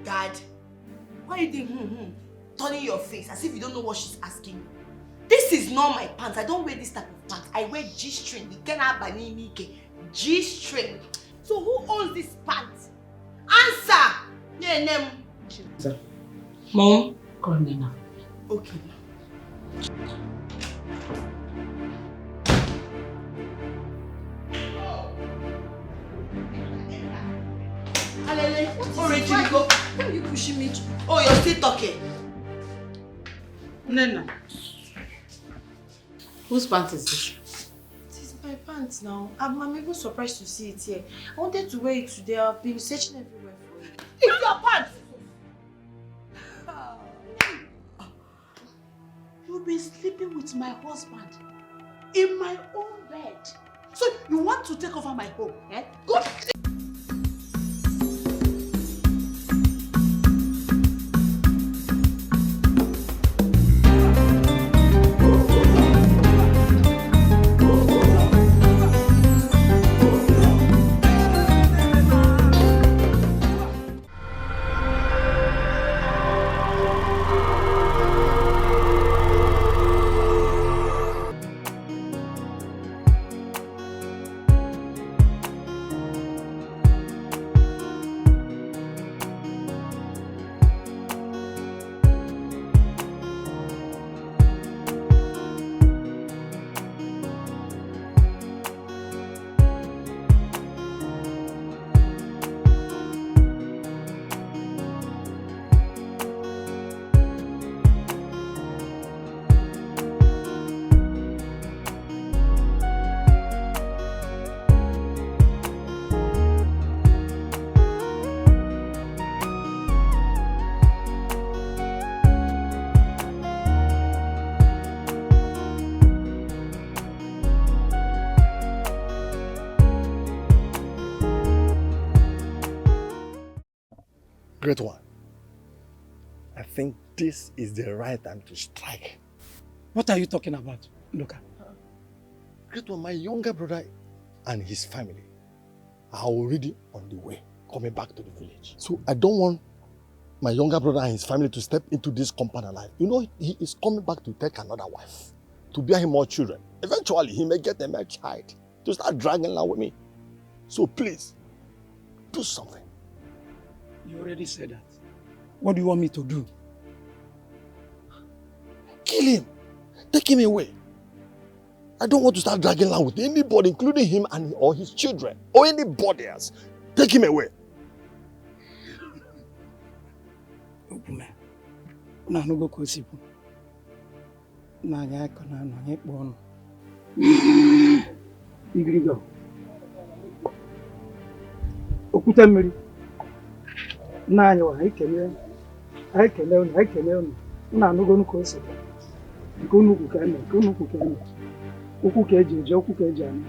Dad, why are you doing turning your face as if you don't know what she's asking you? This is not my pants. I don't wear this type of pants. I wear G-string. G-string. So who owns this pants? Answer! Yeah, name. Sir. Mom, call me now. Okay. Why are you pushing me? Oh, you're still talking. Nena. Whose pants is this? It is my pants now. I'm even surprised to see it here. I wanted to wear it today. I've been searching everywhere for it. It's your pants! You've been sleeping with my husband in my own bed. So you want to take over my home, eh? Go. Great one. I think this is the right time to strike. What are you talking about, Luka? Great one, my younger brother and his family are already on the way, coming back to the village. So I don't want my younger brother and his family to step into this compound alive. You know, he is coming back to take another wife, to bear him more children. Eventually, he may get a male child to start dragging along with me. So please, do something. You already said that. What do you want me to do? Kill him. Take him away. I don't want to start dragging along with anybody, including him and or his children, or anybody else. Take him away. Opume. Na no go kosipu. Na nya ko na no nye kpo no. Igrigo. Okuta mmiri. Na anya wa ikele unu. Na no go nuko osipu. Ko nuku ka na, ko nuku ka na. Okwu ka eji eje, okwu ka eji ana.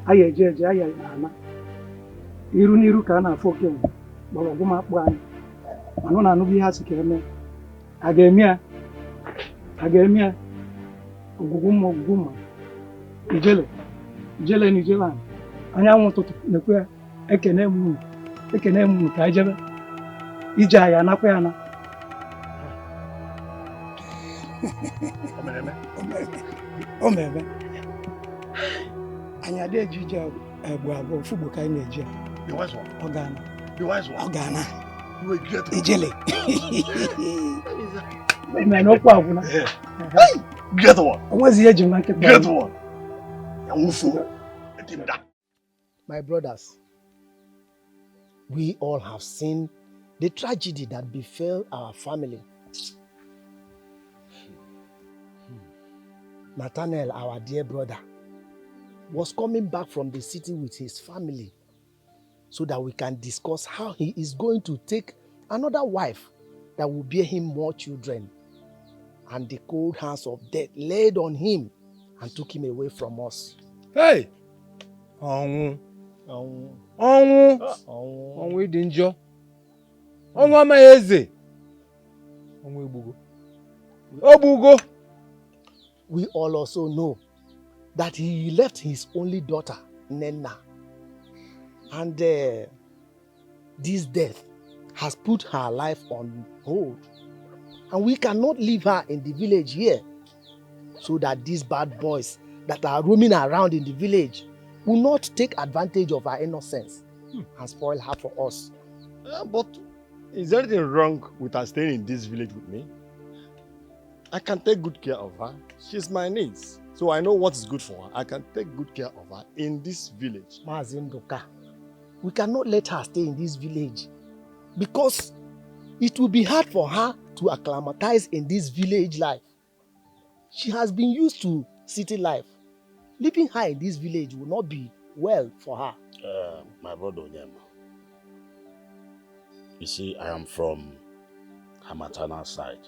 Aya eje eje, aya ana. Iru n'iru ka a na-afọ okenye. Gbọrọgwụ m akpụ anyị. Manụ na anụbụ ihe a sị ka eme. A ga-eme ya. Ogwugwu mma. Ijele na ijele anyị. Anyanwụ ụtụtụ na-ekwe ya. Ekene m ka anyị jebe. Ije anyị anakwa ya na. Omeme. Anyị adị eji ije egbu abụọ fugbo ka anyị na-eji. The wise one. Ogana. The wise one. Ogana. You a great one. Ijele. Man, no problem. Hey! Great one. What's the age of my Great one. My brothers, we all have seen the tragedy that befell our family. Nathaniel, our dear brother, was coming back from the city with his family so that we can discuss how he is going to take another wife that will bear him more children. And the cold hands of death laid on him and took him away from us. Hey! Onwu dị njọ. Onwu amaghị eze. Onwu egbugo. Ogbugo. We all also know that he left his only daughter, Nena. And this death has put her life on hold. And we cannot leave her in the village here so that these bad boys that are roaming around in the village will not take advantage of her innocence and spoil her for us. But is there anything wrong with her staying in this village with me? I can take good care of her. She's my niece. So I know what is good for her. I can take good care of her in this village. Mazindoka, we cannot let her stay in this village because it will be hard for her to acclimatize in this village life. She has been used to city life. Leaving her in this village will not be well for her. My brother Onyema, you see, I am from her maternal side.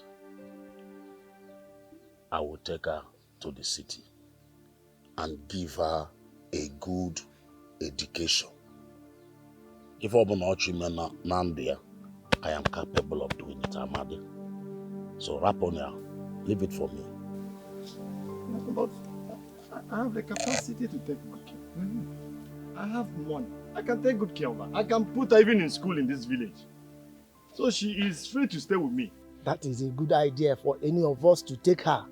I will take her to the city and give her a good education. If I am capable of doing it, Amadi. So Raponia, leave it for me. But I have the capacity to take good care. I have money. I can take good care of her. I can put her even in school in this village. So she is free to stay with me. That is a good idea for any of us to take her.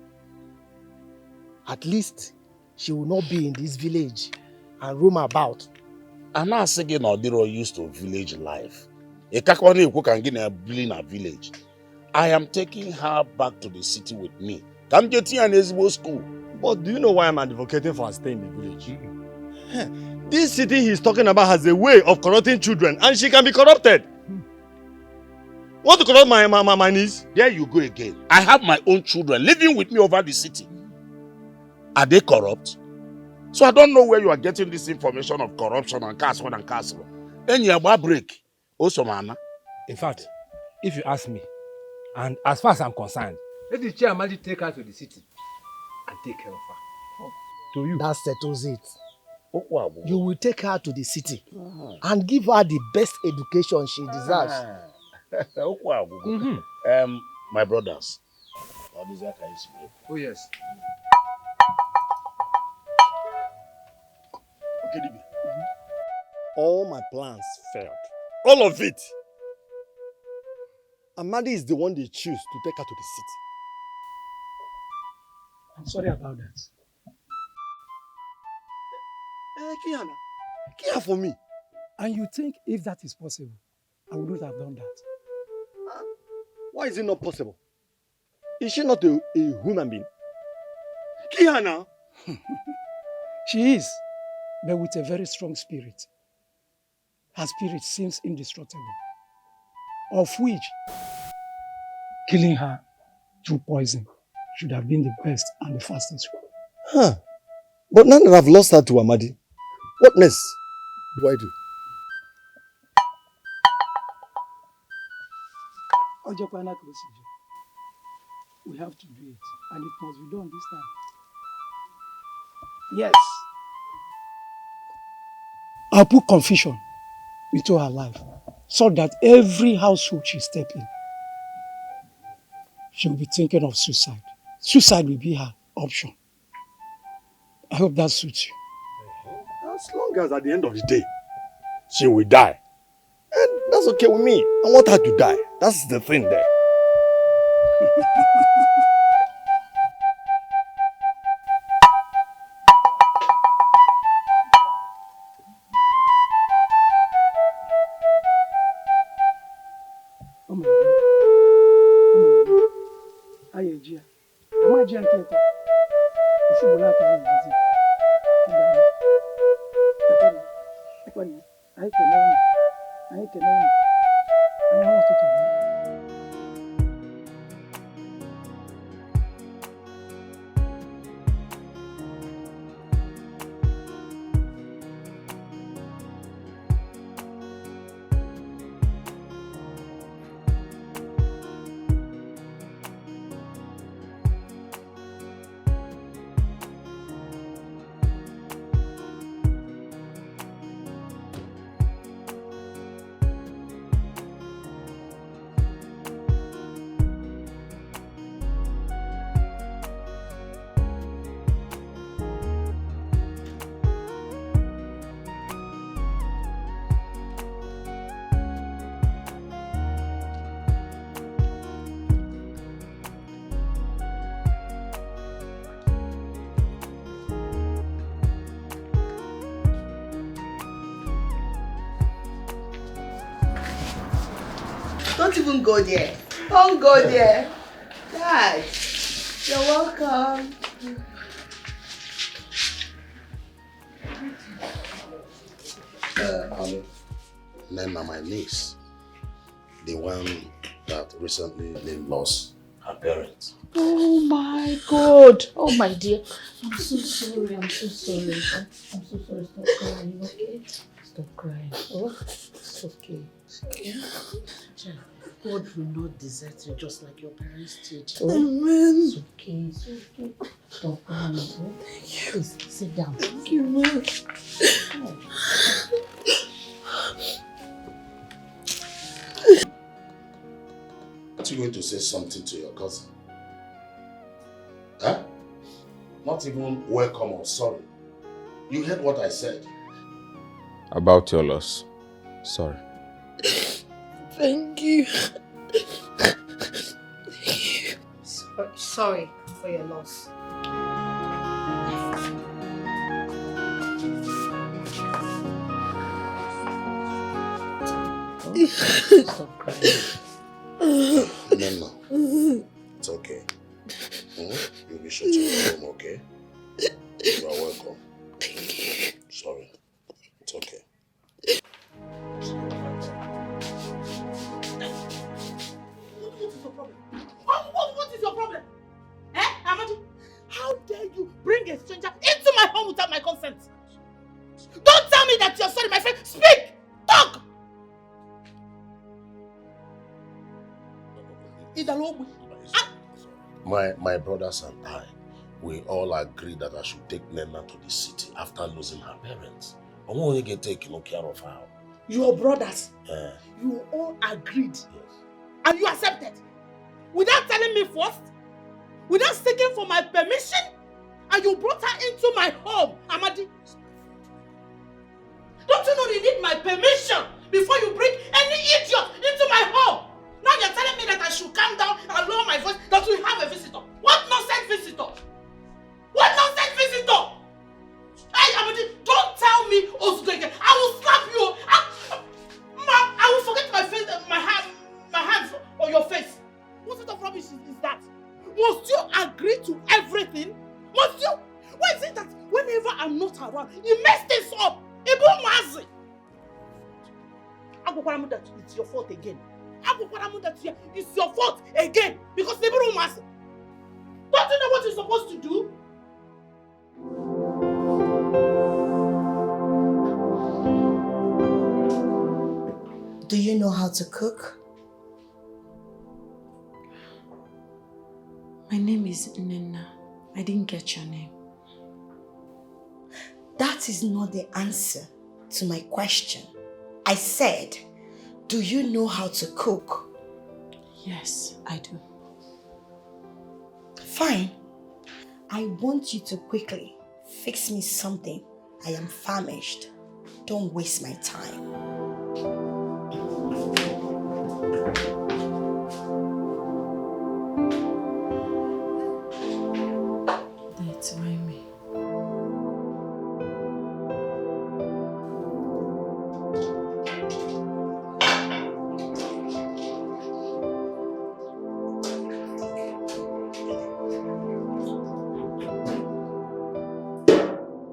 At least she will not be in this village and roam about. I'm not saying Odiro used to village life. A Kakwani who can get a in a village. I am taking her back to the city with me. Come get here in Ezbo school. But do you know why I'm advocating for her staying in the village? This city he's talking about has a way of corrupting children, and she can be corrupted. Want to corrupt my niece? There you go again. I have my own children living with me over the city. Are they corrupt? So I don't know where you are getting this information of corruption and castle and castle. Any break. Also, man. In fact, if you ask me, and as far as I'm concerned, let the chairman take her to the city and take care of her. To you. That settles it. You will take her to the city and give her the best education she deserves. My brothers. Oh yes. Okay, Dikeh. All my plans failed. All of it. Amadi is the one they choose to take her to the city. I'm sorry about that. Kihana, care for me. And you think if that is possible, I would not have done that. Why is it not possible? Is she not a human being? Kihana! She is, but with a very strong spirit. Her spirit seems indestructible, of which killing her through poison should have been the best and the fastest way. Huh. But now that I've lost her to Amadi, what next do I do? We have to do it, and it must be done this time. Yes. I'll put confusion into her life so that every household she steps in, she'll be thinking of suicide. Suicide will be her option. I hope that suits you. As long as at the end of the day, she will die. And that's okay with me. I want her to die. That's the thing there. Don't even go there. Don't go there. Dad, you're welcome. Nena, my niece, the one that recently lost her parents. Oh my God. Oh my dear. I'm so sorry. I'm so sorry. I'm so sorry. Stop crying, okay? Stop crying. Oh, it's okay. Okay. God will not desert you just like your parents did. Oh, Amen. it's okay. It's okay. Stop crying. Oh, thank you. Please sit down. Thank you, man. Oh. Aren't you going to say something to your cousin? Huh? Not even welcome or sorry. You heard what I said. About your loss. Sorry. Thank you. Sorry for your loss. Stop crying. No. It's okay. You'll be sure to go home, okay? You are welcome. Thank you. Sorry. It's okay. What is your problem? What is your problem? Eh, Amadi? How dare you bring a stranger into my home without my consent? Don't tell me that you're sorry, my friend. Speak! Talk! My brothers and I, we all agreed that I should take Nena to the city after losing her parents. I want to get taken care of her. Your brothers, you all agreed. Yes. And you accepted. Without telling me first, without seeking for my permission, and you brought her into my home, Amadi. Don't you know you need my permission before you bring any idiot into my home? Now you're telling me that I should calm down and lower my voice, that we have a visitor. What nonsense visitor? What nonsense visitor? Hey, Amadi, don't tell me Ozudo. I will slap you. I will forget my face, my hands on your face. What sort of rubbish is that? Must you agree to everything? Must you? Why is it that whenever I'm not around, you mess this up? Ibu Mazi. That it's your fault again. That it's your fault again because Ibu Mazi. Don't you know what you're supposed to do? Do you know how to cook? My name is Nena. I didn't get your name. That is not the answer to my question. I said, do you know how to cook? Yes, I do. Fine. I want you to quickly fix me something. I am famished. Don't waste my time. That's why me.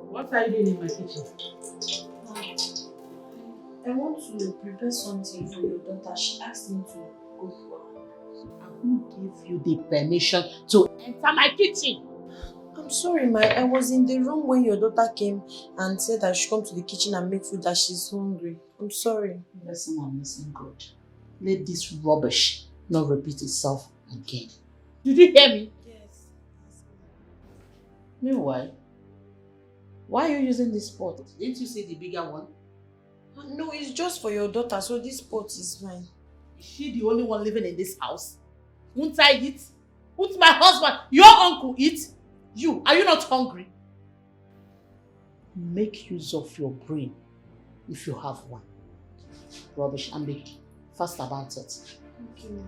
What are you doing in my kitchen? I want to prepare something for your daughter. She asked me to go for her. Who gave you the permission to enter my kitchen? I'm sorry, I was in the room when your daughter came and said I should come to the kitchen and make food, that she's hungry. I'm sorry. Listen, I'm listening good. Let this rubbish not repeat itself again. Did you hear me? Yes. Meanwhile, why are you using this pot? Didn't you see the bigger one? No, it's just for your daughter, so this pot is mine. Is she the only one living in this house? Won't I eat? Won't my husband, your uncle, eat? You, are you not hungry? Make use of your brain if you have one. Rubbish, and be fast about it. Thank you.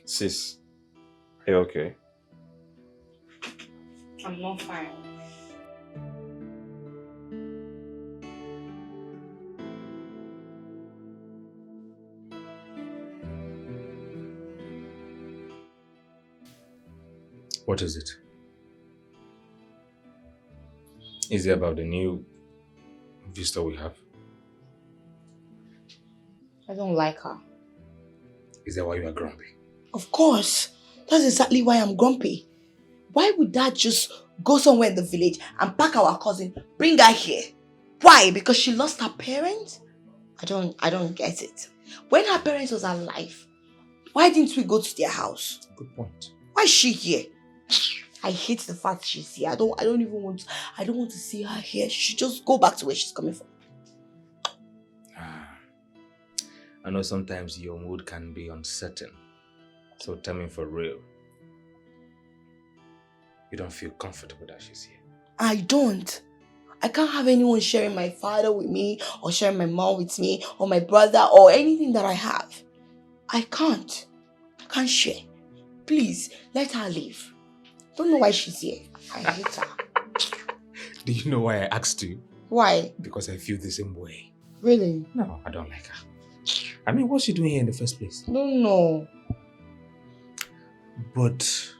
Sis, are you okay? I'm not fine. What is it? Is it about the new visitor we have? I don't like her. Is that why you are grumpy? Of course. That's exactly why I'm grumpy. Why would Dad just go somewhere in the village and pack our cousin, bring her here? Why? Because she lost her parents? I don't get it. When her parents was alive, why didn't we go to their house? Good point. Why is she here? I hate the fact she's here. I don't want to see her here. She should just go back to where she's coming from. I know sometimes your mood can be uncertain. So tell me for real. You don't feel comfortable that she's here? I don't. I can't have anyone sharing my father with me or sharing my mom with me or my brother or anything that I have. I can't. I can't share. Please, let her leave. Don't know why she's here. I hate her. Do you know why I asked you? Why? Because I feel the same way. Really? No, I don't like her. I mean, what's she doing here in the first place? No. But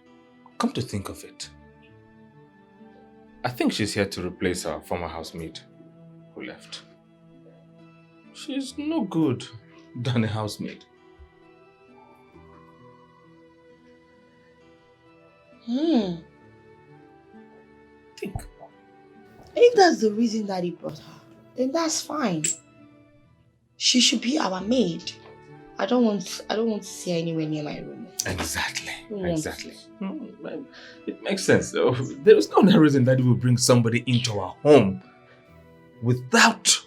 come to think of it, I think she's here to replace her former housemate who left. She's no good than a housemaid. Think. If that's the reason that he brought her, then that's fine. She should be our maid. I don't want to see her anywhere near my room. Exactly. It makes sense. There is no reason that we will bring somebody into our home without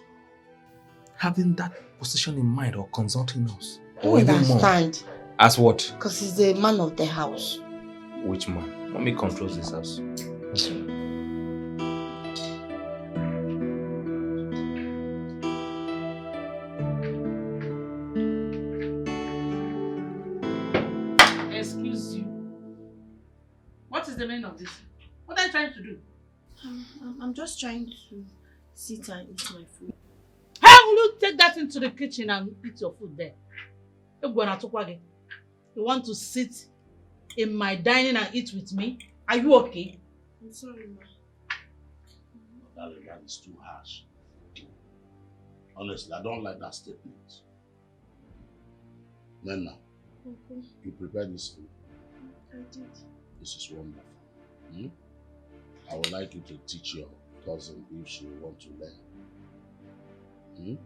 having that position in mind or consulting us. I understand. As what? Because he's the man of the house. Which man? Mommy controls this house. Excuse you. What is the meaning of this? What are you trying to do? I'm just trying to sit and eat my food. How will you take that into the kitchen and eat your food there? You want to sit in my dining and eat with me? Are you okay? I'm sorry, ma. Darling, that is too harsh. Honestly, I don't like that statement. Nana, you prepared this food? I did. This is wonderful. I would like you to teach your cousin if she wants to learn.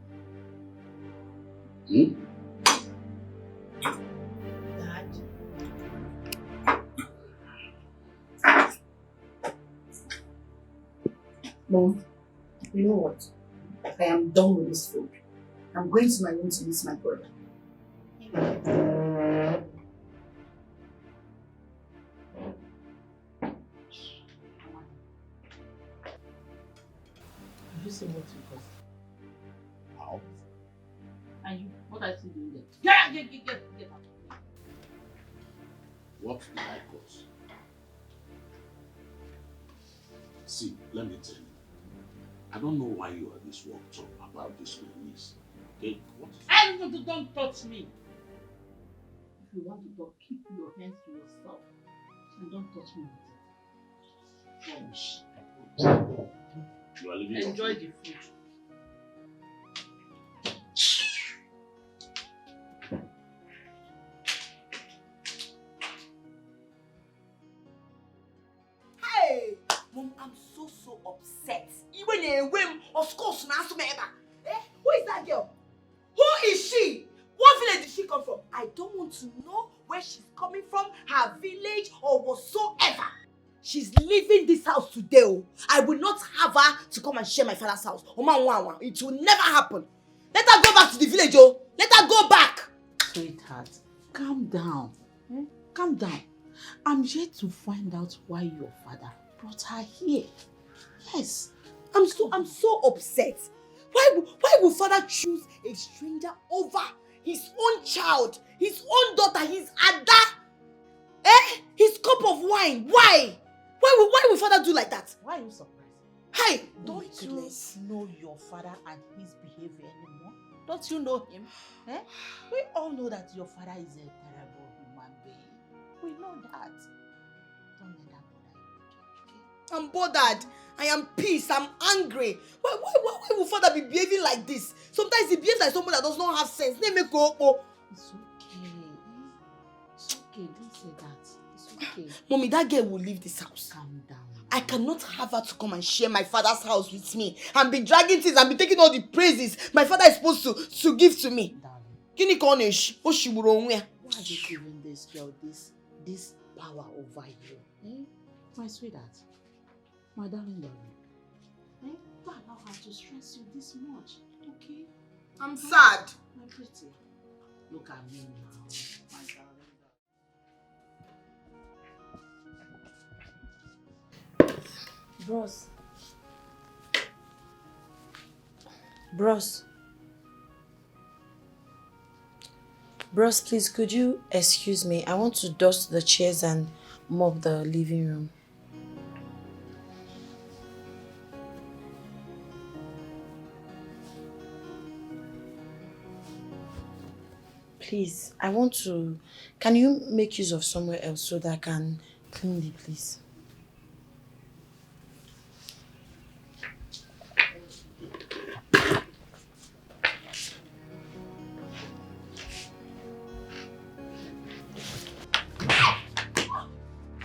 Mom, you know what? I am done with this food. I'm going to my room to meet my brother. Have you seen what you caused? How? And you, what are you doing there? Get out. What did I cause? See, let me tell you. I don't know why you are this worked up about this my niece. Okay? What is And don't touch me. If you want to talk, keep your hands to yourself. And don't touch me with it. You are leaving. Enjoy the food. Hey! Mom, I'm so upset. Even a whim of course now. Who is that girl? Who is she? What village did she come from? I don't want to know where she's coming from, her village or whatsoever. She's leaving this house today. I will not have her to come and share my father's house. It will never happen. Let her go back to the village, oh. Let her go back. Sweetheart, calm down. Calm down. I'm here to find out why your father brought her here. Yes. I'm so upset. Why would father choose a stranger over his own child, his own daughter, his Ada? His cup of wine. Why? Why will father do like that? Why are you surprised? Hi! Don't you know your father and his behavior anymore? Don't you know him? We all know that your father is a terrible human being. We know that. Don't let that bother you, okay? I'm bothered. I am pissed. I'm angry. Why will father be behaving like this? Sometimes he behaves like someone that does not have sense. Let me go. It's okay. It's okay. Don't say that. It's okay. Mommy, that girl will leave this house. Calm down. I cannot have her to come and share my father's house with me and be dragging things and be taking all the praises my father is supposed to give to me. Darling. Why are you giving this girl this power over you? My sweetheart. My darling. Don't allow her to stress you this much. Okay? I'm sad. My pretty. Look at me now. My darling. Bros, please, could you excuse me? I want to dust the chairs and mop the living room. Please, can you make use of somewhere else so that I can clean the place?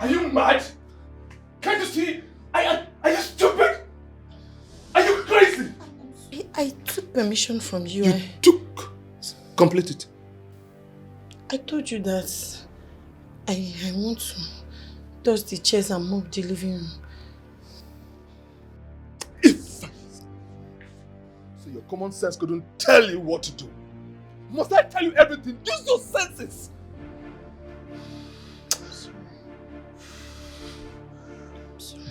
Are you mad? Can't you see? Are you stupid? Are you crazy? I took permission from you. You took? Complete it. I told you that I want to dust the chairs and mop the living room. So your common sense couldn't tell you what to do. Must I tell you everything? Use your senses.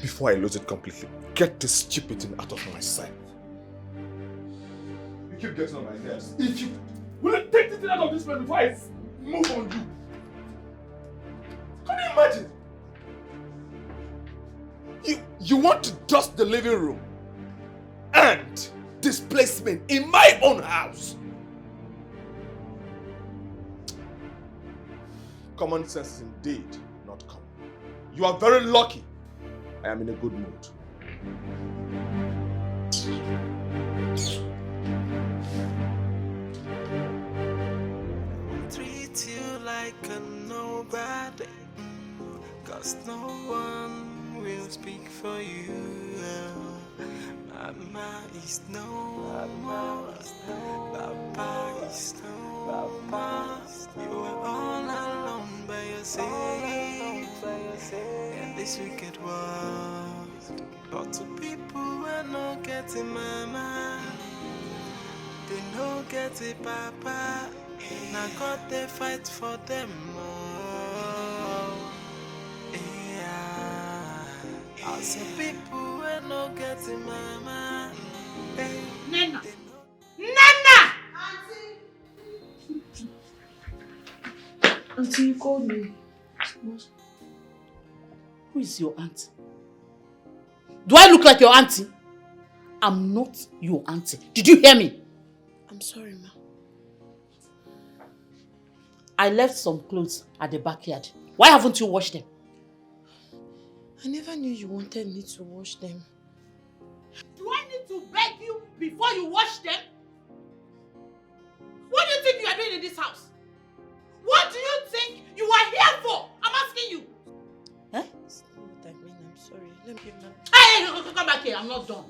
Before I lose it completely, get this stupid thing out of my sight. You keep getting on my nerves. If you will take this thing out of this place before I move on you. Can you imagine? You want to dust the living room and displacement in my own house. Common sense is indeed not common. You are very lucky. I am in a good mood. Treat you like a nobody, 'cause no one will speak for you. Mama is no more, Papa is no more. You are all alone by yourself in this wicked world. But to people who are not getting mama, they no get it papa. Now God they fight for them more. Yeah, I say people who are not getting mama. Nana! Nana! Auntie, you called me. Who is your auntie? Do I look like your auntie? I'm not your auntie. Did you hear me? I'm sorry, ma. I left some clothes at the backyard. Why haven't you washed them? I never knew you wanted me to wash them. Do I need to beg you before you wash them? What do you think you are doing in this house? What do you think you are here for? I'm asking you. That's not what I mean. I'm sorry. Let me give my... Hey, come back here. I'm not done.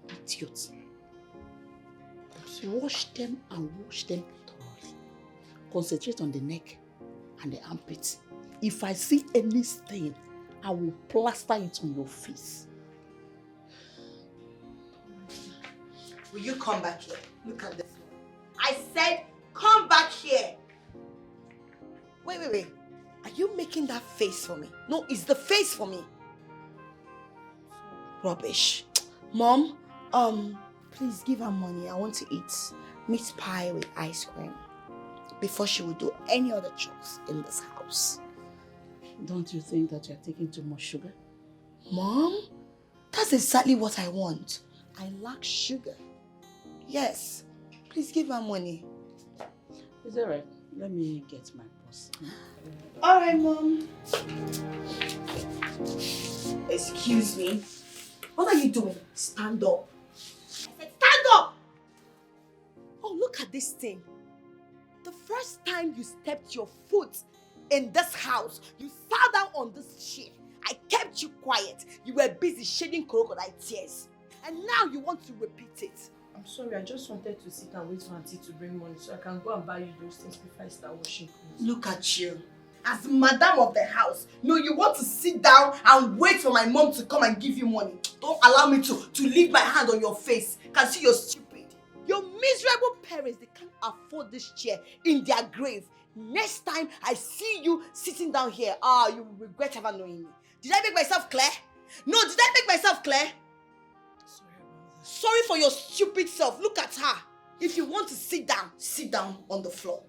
Idiot. Wash them and wash them thoroughly. Concentrate on the neck and the armpits. If I see any stain, I will plaster it on your face. Will you come back here? Look at this one. I said, come back here. Wait. Are you making that face for me? No, it's the face for me. Rubbish. Mom, please give her money. I want to eat meat pie with ice cream. before she will do any other chores in this house. Don't you think that you're taking too much sugar? Mom, that's exactly what I want. I lack sugar. Yes. Please give her money. Is that right? Let me get my purse. Alright, Mom. Excuse me. What are you doing? Stand up. I said stand up! Oh, look at this thing. The first time you stepped your foot in this house, you sat down on this chair. I kept you quiet. You were busy shedding crocodile tears. And now you want to repeat it. I'm sorry, I just wanted to sit and wait for auntie to bring money so I can go and buy you those things before I start washing clothes. Look at you. As madam of the house, no, you want to sit down and wait for my mom to come and give you money. Don't allow me to leave my hand on your face. Can see you're stupid. Your miserable parents, they can't afford this chair in their grave. Next time I see you sitting down here, you will regret ever knowing me. Did I make myself clear? No, did I make myself clear? Sorry for your stupid self. Look at her. If you want to sit down on the floor.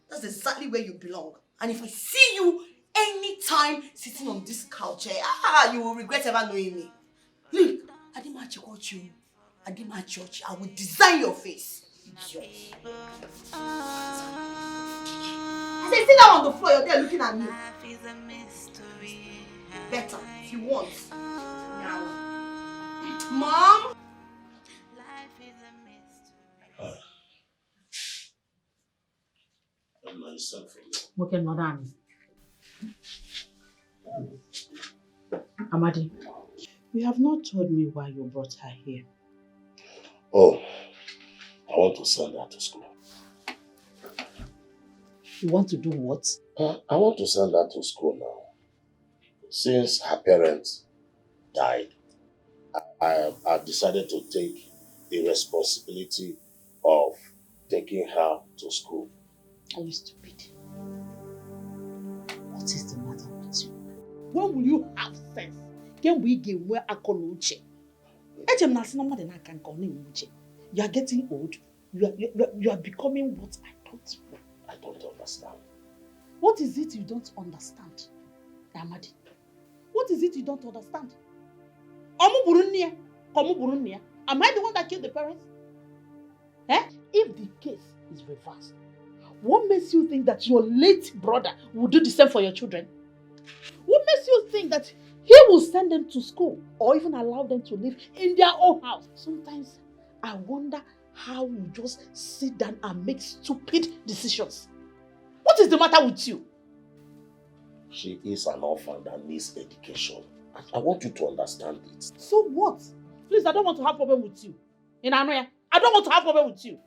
That's exactly where you belong. And if I see you anytime sitting on this couch, you will regret ever knowing me. Look, I didn't match you. I didn't match church. I will design your face. Idiot. I said, sit down on the floor. You're there looking at me. Better, if you want. Now. Mom? Okay, madam. Amadi, you have not told me why you brought her here. Oh, I want to send her to school. You want to do what? I want to send her to school now. Since her parents died, I decided to take the responsibility of taking her to school. Are you stupid? What is the matter with you? When will you have sense? Can we get where I call Uche? You are getting old. You are becoming what I thought. I don't understand. What is it you don't understand, Amadi? What is it you don't understand? Am I the one that killed the parents? If the case is reversed, what makes you think that your late brother will do the same for your children? What makes you think that he will send them to school or even allow them to live in their own house? Sometimes I wonder how you just sit down and make stupid decisions. What is the matter with you? She is an orphan that needs education. I want you to understand it. So what? Please, I don't want to have problem with you. I don't want to have problem with you.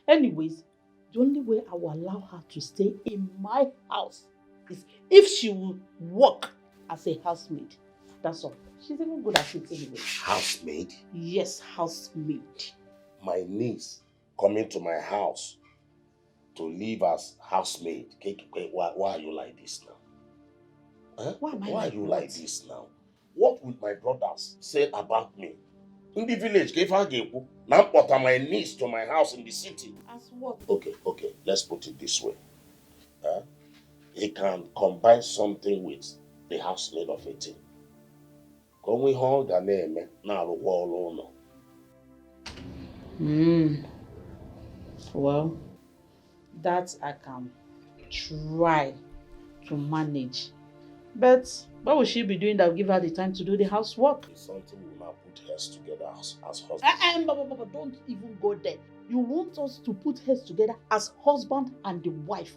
Anyways, the only way I will allow her to stay in my house is if she will work as a housemaid. That's all. She's even good at it anyway. Housemaid? Yes, housemaid. My niece coming to my house to live as housemaid. Why are you like this now? Huh? Why are you like this now? What would my brothers say about me? In the village, now put my niece to my house in the city. As what? Okay, let's put it this way. He can combine something with the housemaid of 18. Well, that I can try to manage. But what will she be doing that will give her the time to do the housework? It's something we will now put heads together as husband. Don't even go there. You want us to put heads together as husband and the wife.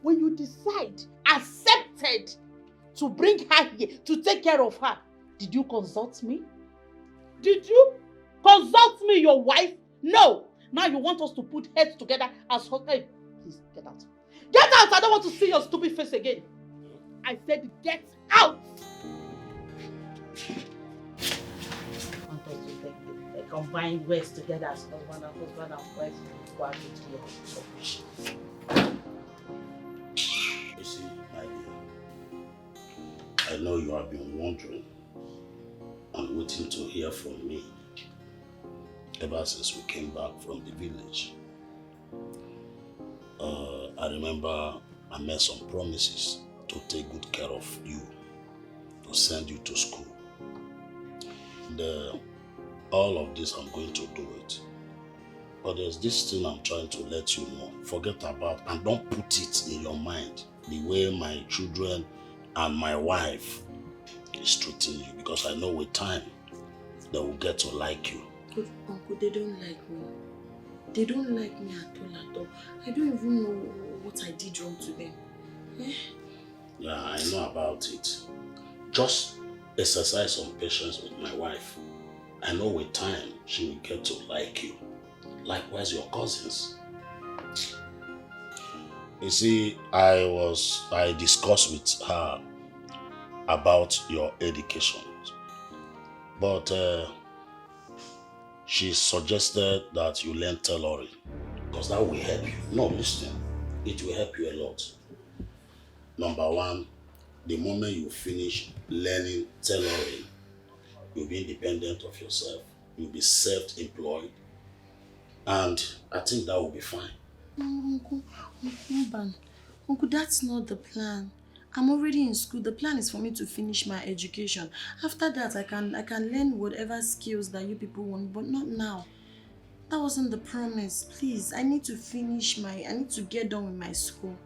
When you decide, accepted to bring her here, to take care of her, did you consult me? Did you consult me, your wife? No. Now you want us to put heads together as husband. Hey, please, get out. Get out! I don't want to see your stupid face again. I said get out! I want us to take combine words together as husband and wife. You see, my dear, I know you have been wondering and waiting to hear from me ever since we came back from the village. I remember I made some promises to take good care of you, to send you to school. All of this, I'm going to do it. But there's this thing I'm trying to let you know. Forget about, and don't put it in your mind the way my children and my wife is treating you, because I know with time they will get to like you. But Uncle, they don't like me. They don't like me at all. I don't even know what I did wrong to them. Eh? Yeah, I know about it. Just exercise some patience with my wife. I know with time she will get to like you. Likewise your cousins. You see, I discussed with her about your education. But she suggested that you learn tailoring, because that will help you. No, listen, it will help you a lot. Number one, the moment you finish learning tailoring, you'll be independent of yourself. You'll be self-employed. And I think that will be fine. Uncle, that's not the plan. I'm already in school. The plan is for me to finish my education. After that, I can learn whatever skills that you people want, but not now. That wasn't the promise. Please, I need to get done with my school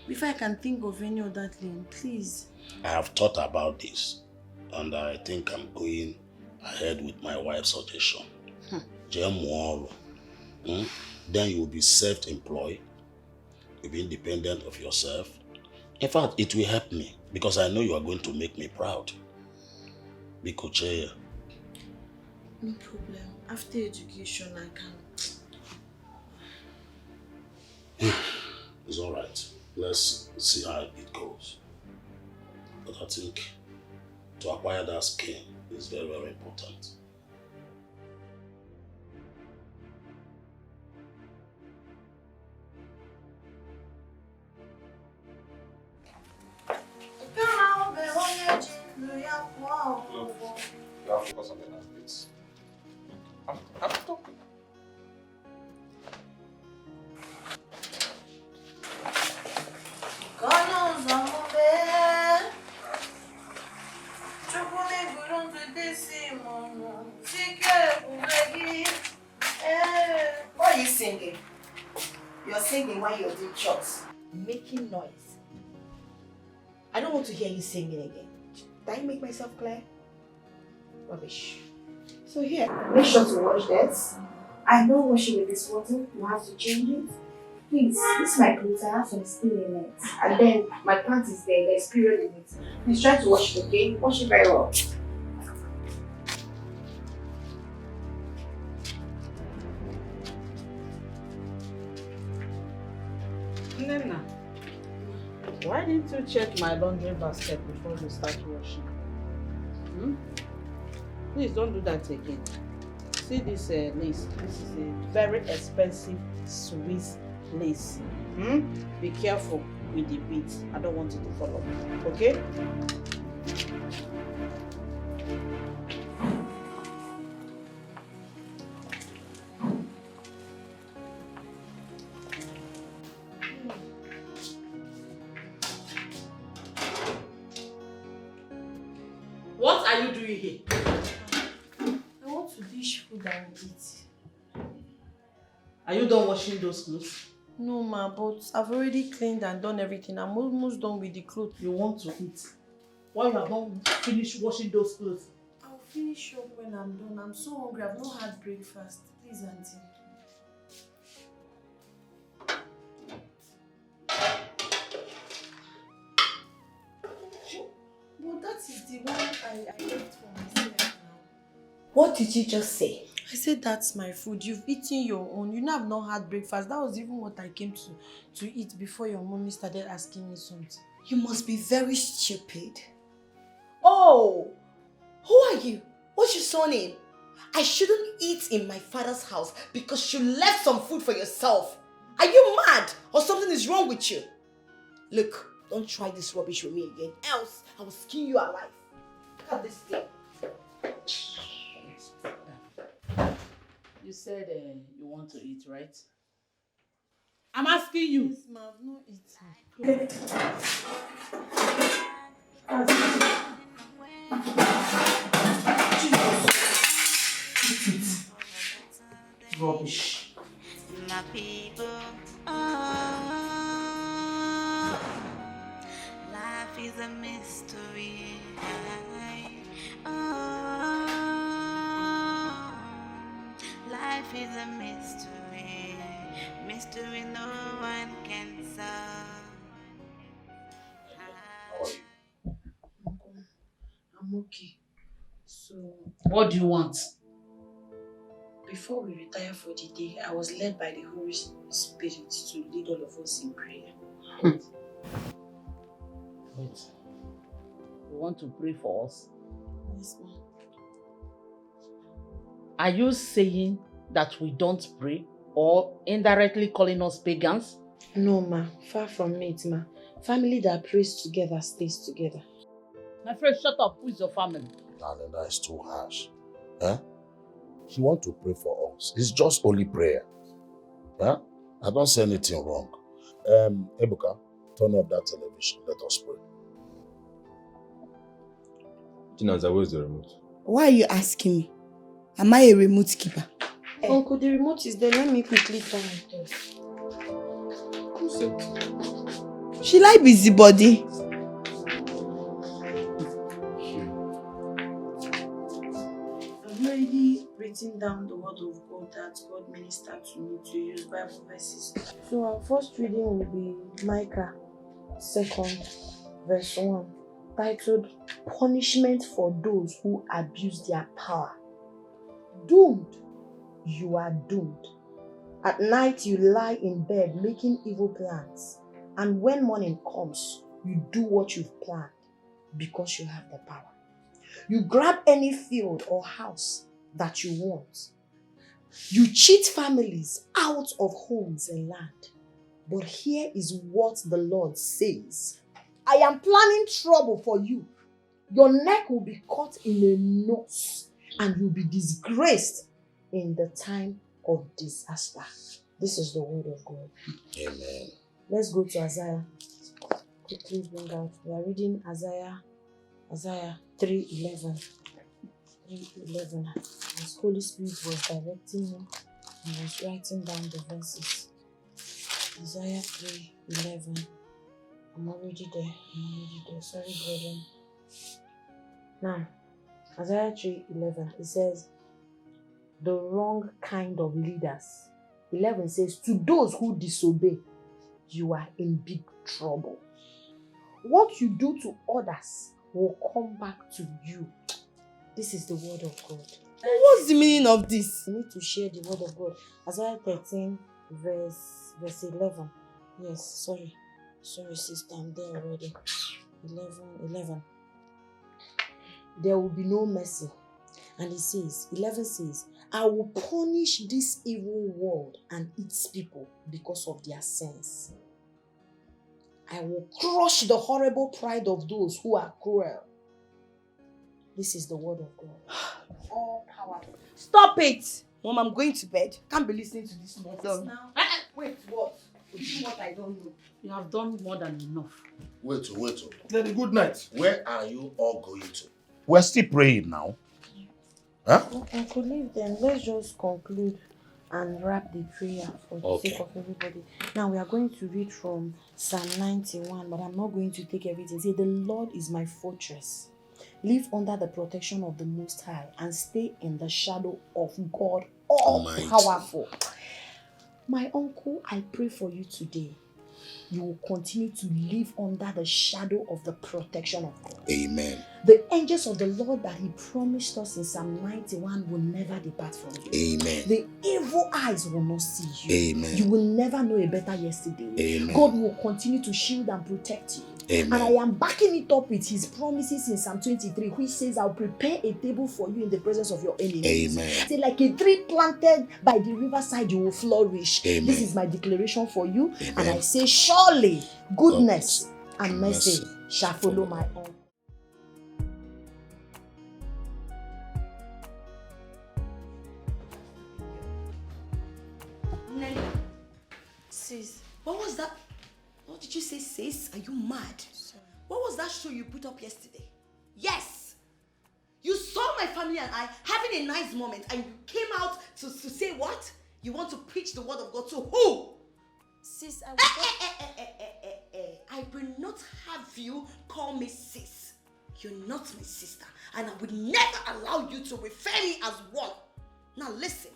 before I can think of any other thing. Please. I have thought about this, and I think I'm going ahead with my wife's suggestion. Then you will be self-employed. You'll be independent of yourself. In fact, it will help me, because I know you are going to make me proud. Bikoche. No problem. After education, I can. It's all right. Let's see how it goes. But I think to acquire that skill is very, very important. You have to focus on the last bits. I'm talking. Why are you singing? You're singing while you're doing shots, making noise. I don't want to hear you singing again. Did I make myself clear? Rubbish. So here, make sure to wash this. I know washing with this water, you have to change it. Please, this is my clothes, I have some stain in it. And then my pants is there, there's period in it. Please try to wash it, okay? Wash it very well. Nena, why didn't you check my laundry basket before you start washing? Please don't do that again. See this lace. This is a very expensive Swiss lace. Be careful with the beads. I don't want it to fall off. Okay? What are you doing here? I want to dish food and eat. Are you done washing those clothes? No, ma, but I've already cleaned and done everything. I'm almost done with the clothes. You want to eat? Why you have not finished washing those clothes? I'll finish up when I'm done. I'm so hungry. I've not had breakfast. Please, auntie. But that is the one I left for myself now. What did you just say? I said that's my food. You've eaten your own. You know I've not had breakfast. That was even what I came to eat before your mommy started asking me something. You must be very stupid. Oh, who are you? What's your surname? I shouldn't eat in my father's house because you left some food for yourself. Are you mad or something is wrong with you? Look, don't try this rubbish with me again, else I will skin you alive. Look at this thing. You said you want to eat, right? I'm asking you. Yes, ma, I've not eaten. Rubbish. My people, life is a mystery. Life is a mystery. Mystery no one can solve. I'm okay. So, What do you want? before we retire for the day, I was led by the Holy Spirit to lead all of us in prayer. Wait. You want to pray for us? Yes, ma'am. Are you saying that we don't pray or indirectly calling us pagans? No, ma. Far from it, ma. Family that prays together stays together. My friend, shut up. Who is your family? Darling, that is too harsh. Huh? He want to pray for us. It's just only prayer. Huh? I don't say anything wrong. Ebuka, turn off that television. Let us pray. Chinaza, where's the remote? Why are you asking me? Am I a remote keeper? Uncle, the remote is there. Let me quickly turn it off. Who said? She like busybody. I've already written down the word of God that God ministered to me to use Bible verses. So our first reading will be Micah 2 verse 1, titled Punishment for Those Who Abuse Their Power. Doomed. You are doomed. At night you lie in bed making evil plans, and when morning comes, you do what you've planned because you have the power. You grab any field or house that you want. You cheat families out of homes and land. But here is what the Lord says. I am planning trouble for you. Your neck will be caught in a noose and you'll be disgraced in the time of disaster. This is the word of God. Amen. Let's go to Isaiah. Quickly bring out. We are reading Isaiah 3:11. 3:11. As Holy Spirit was directing me, I was writing down the verses. Isaiah 3:11. I'm already there. Sorry, brethren. Now, Isaiah 3:11. It says, the wrong kind of leaders. 11 says, to those who disobey, you are in big trouble. What you do to others will come back to you. This is the word of God. What's the meaning of this? You need to share the word of God. Isaiah 13 verse 11. Yes, sorry sister, I'm there already. 11. There will be no mercy. And it says, 11 says, I will punish this evil world and its people because of their sins. I will crush the horrible pride of those who are cruel. This is the word of God. All powerful. Stop it! Mom, I'm going to bed. Can't be listening to this nonsense. Now, Wait, what? Do what I don't know. You have done more than enough. Wait. Then good night. Where are you all going to? We're still praying now. Huh? I could leave them. Let's just conclude and wrap the prayer for the sake of everybody. Now we are going to read from Psalm 91, but I'm not going to take everything. Say, the Lord is my fortress. Live under the protection of the Most High and stay in the shadow of God all-powerful. My uncle, I pray for you today. You will continue to live under the shadow of the protection of God. Amen. The angels of the Lord that He promised us in Psalm 91 will never depart from you. Amen. The evil eyes will not see you. Amen. You will never know a better yesterday. Amen. God will continue to shield and protect you. Amen. And I am backing it up with His promises in Psalm 23, which says, I'll prepare a table for you in the presence of your enemies. Amen. Say, like a tree planted by the riverside, you will flourish. Amen. This is my declaration for you. Amen. And I say, surely goodness and mercy shall follow my own. Sis, What was that? What did you say, sis? Are you mad? Sorry. What was that show you put up yesterday? Yes! You saw my family and I having a nice moment and you came out to say what? You want to preach the word of God to who? Sis, I I will not have you call me sis. You're not my sister and I would never allow you to refer me as one. Now listen.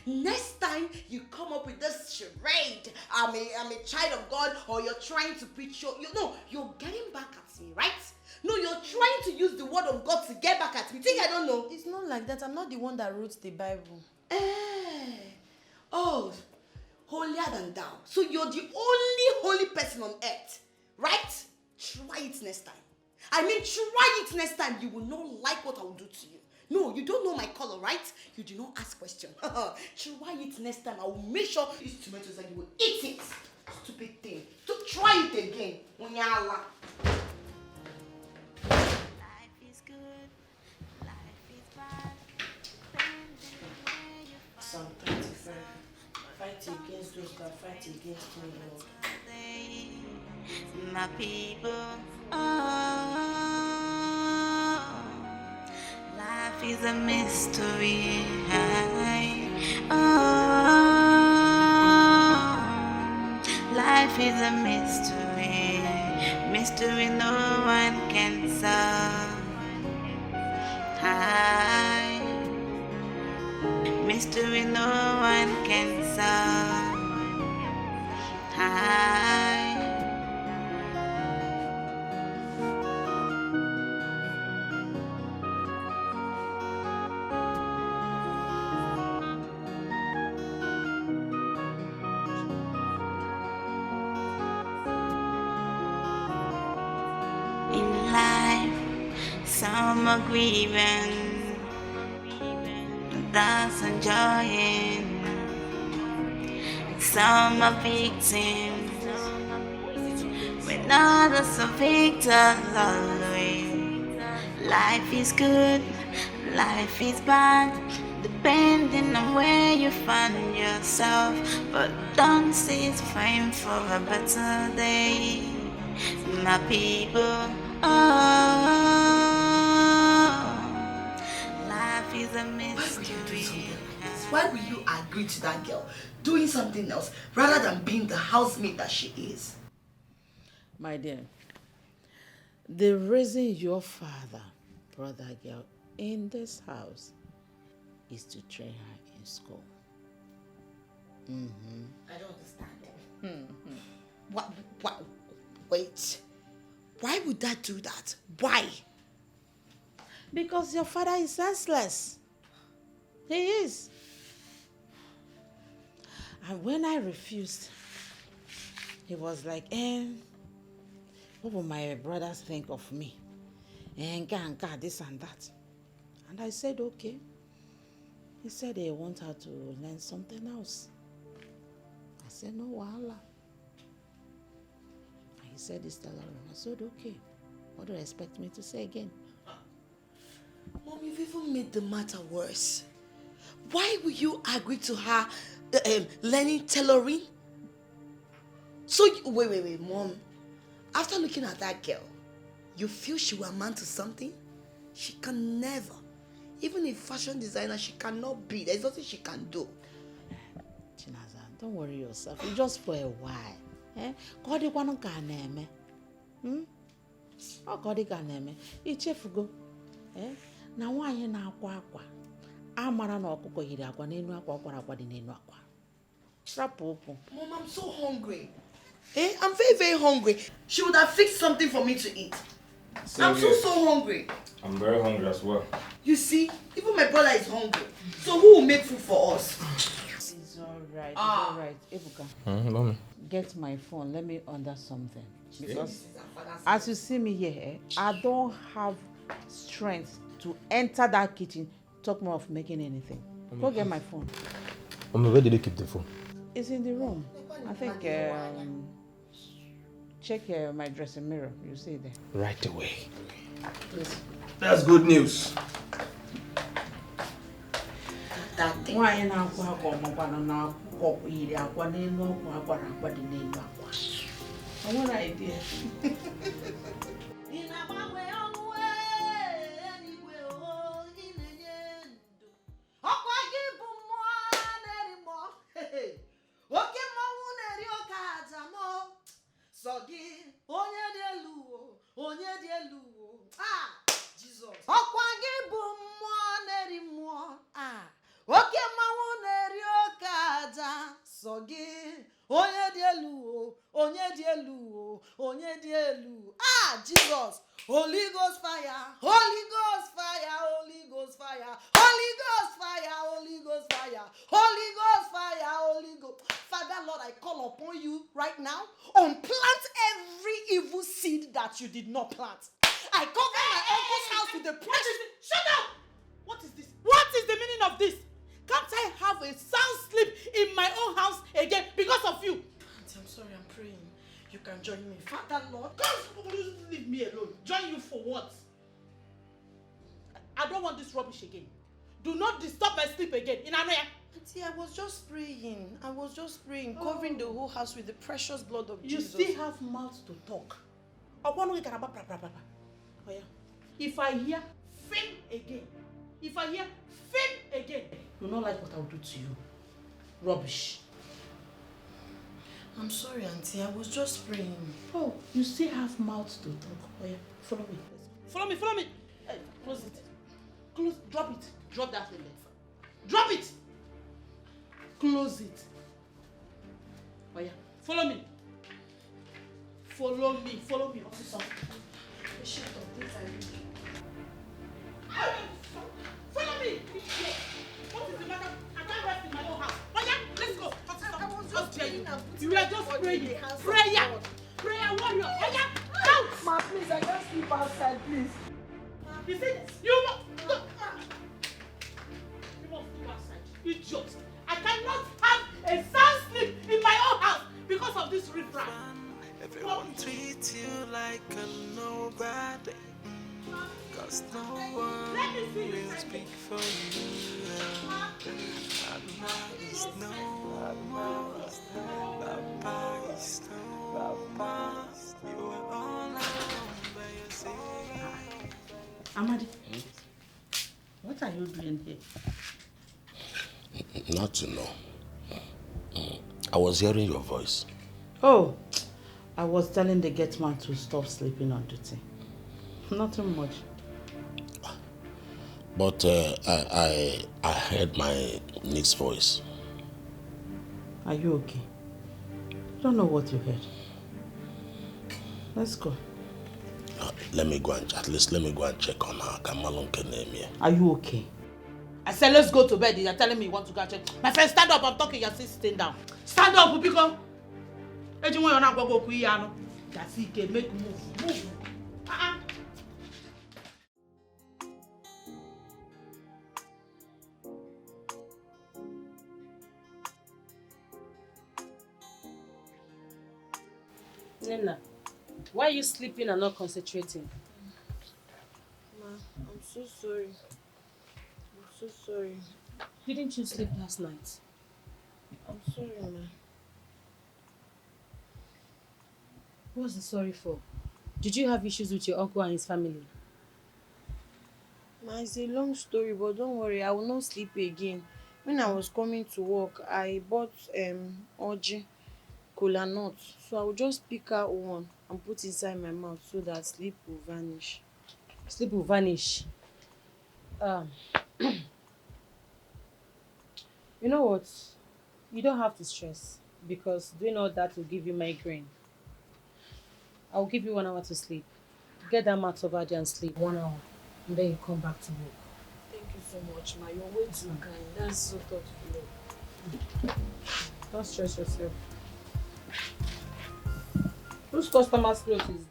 Next time you come up with this charade, I'm a child of God, or you're trying to preach you're getting back at me, right? No, you're trying to use the word of God to get back at me. Think I don't know? It's not like that. I'm not the one that wrote the Bible. Oh, holier than thou. So you're the only holy person on earth, right? Try it next time. I mean, try it next time. You will not like what I will do to you. No, you don't know my color, right? You do not ask questions. Try it next time. I will make sure these tomatoes and you will eat it. Stupid thing. So try it again. Onyala. Life is good, life is bad. Psalm 25. Fight against those that fight against me, Lord. My people, life is a mystery. Life is a mystery. Mystery no one can solve. Mystery no one can solve. In life, some are grieving, others enjoying. Some are victims, when others are victors always. Life is good, life is bad, depending on where you find yourself. But don't cease praying for a better day, my people. Life is a mystery. Why will you agree to that girl doing something else rather than being the housemaid that she is? My dear, the reason your father brought that girl in this house is to train her in school. I don't understand. What? Wait. Why would that do that? Why? Because your father is senseless. He is. And when I refused, he was like, what will my brothers think of me? And this and that. And I said, okay. He said they want her to learn something else. I said, no, wahala. And he said, it's tailoring. I said, okay. What do you expect me to say again? Mom, you've even made the matter worse. Why will you agree to her learning tailoring? So, wait, Mom. After looking at that girl, you feel she will amount to something? She can never. Even a fashion designer, she cannot be. There's nothing she can do. Chinaza, don't worry yourself. It's just for a while. God, you want to go. Oh, God, you can. It's a go. Now, why you na akwa? Amara no ọkụkọ yiri akwa n'enu akwa ọkwara akwa dị n'enu akwa. Mom, I'm so hungry. I'm very, very hungry. She would have fixed something for me to eat. I'm so hungry. I'm very hungry as well. You see, even my brother is hungry. So who will make food for us? It's alright. It's alright. Ebuka. Mommy. Get my phone. Let me order something. Because as you see me here, I don't have strength to enter that kitchen. Talk more of making anything. Go get my phone. Mommy, where did they keep the phone? It's in the room. I think, check my dressing mirror. You see it there. Right away. Please. That's good news. Why now? Or eat aqua, no aqua, aqua, the name aqua. I want an idea. In a way, anyway, oh, in a end. Aqua give one anymore. Okay, Mamunerio Kazamo. Sogi, onye dielu. Ah, Jesus. Aqua give one anymore. Ah, okay, Mamunerio Kaza. Sogi, onye dielu. Ah, Jesus. Holy Ghost fire, Holy Ghost fire, Holy Ghost fire, Holy Ghost fire, Holy Ghost fire, Holy Ghost fire, Holy Ghost. Father, Lord, I call upon you right now. Unplant every evil seed that you did not plant. I cover my uncle's house with the precious. Shut up! What is this? What is the meaning of this? Can't I have a sound sleep in my own house again because of you? Auntie, I'm sorry, I'm praying. You can join me. Father, Lord, God, leave me alone. Join you for what? I don't want this rubbish again. Do not disturb my sleep again. In Anoya. Auntie, I was just praying. Covering the whole house with the precious blood of Jesus. You still have mouth to talk. Oh yeah. If I hear fame again, you don't like what I will do to you. Rubbish. I'm sorry, Auntie. I was just praying. Oh, you still have mouth to talk. Oh yeah, follow me. Follow me. Hey, close it. Drop it. Drop that thing there. Drop it. Close it. Oh yeah, follow me. Follow me. Officer. Shut up, this I read. Follow me. What is the matter? I can't rest in my own house. Oh yeah, let's go. I was just praying. You were just praying. Prayer warrior. Oh yeah, out. Ma, please, I can't sleep outside, please. You see, you must sleep outside. Idiot. I cannot have a sound sleep in my own house because of this riffraff. Everyone treats you like a nobody, cause no one will speak for you. Mama is no more, Papa is no more. You are all alone by yourself. Amadi, what are you doing here? Not to know. I was hearing your voice. Oh, I was telling the gate man to stop sleeping on duty. Nothing much. But I heard my niece's voice. Are you okay? I don't know what you heard. Let's go. Let me go and check on her. Are you okay? I said let's go to bed. You're telling me you want to go and check. My friend, stand up. I'm talking. You're still sitting down. Stand up, Upiko. Make move. Nena, why are you sleeping and not concentrating? Ma, I'm so sorry. Didn't you sleep last night? I'm sorry, ma. What's the sorry for? Did you have issues with your uncle and his family? Ma, it's a long story, but don't worry, I will not sleep again. When I was coming to work, I bought orji, cola nut. So I will just pick out one and put inside my mouth so that sleep will vanish. Sleep will vanish. You know what? You don't have to stress because doing all that will give you migraine. I will give you 1 hour to sleep. Get that mat over there and sleep 1 hour. And then you come back to work. Thank you so much, ma. You're way too kind. That's so thoughtful. Don't stress yourself. Whose customer's clothes is this?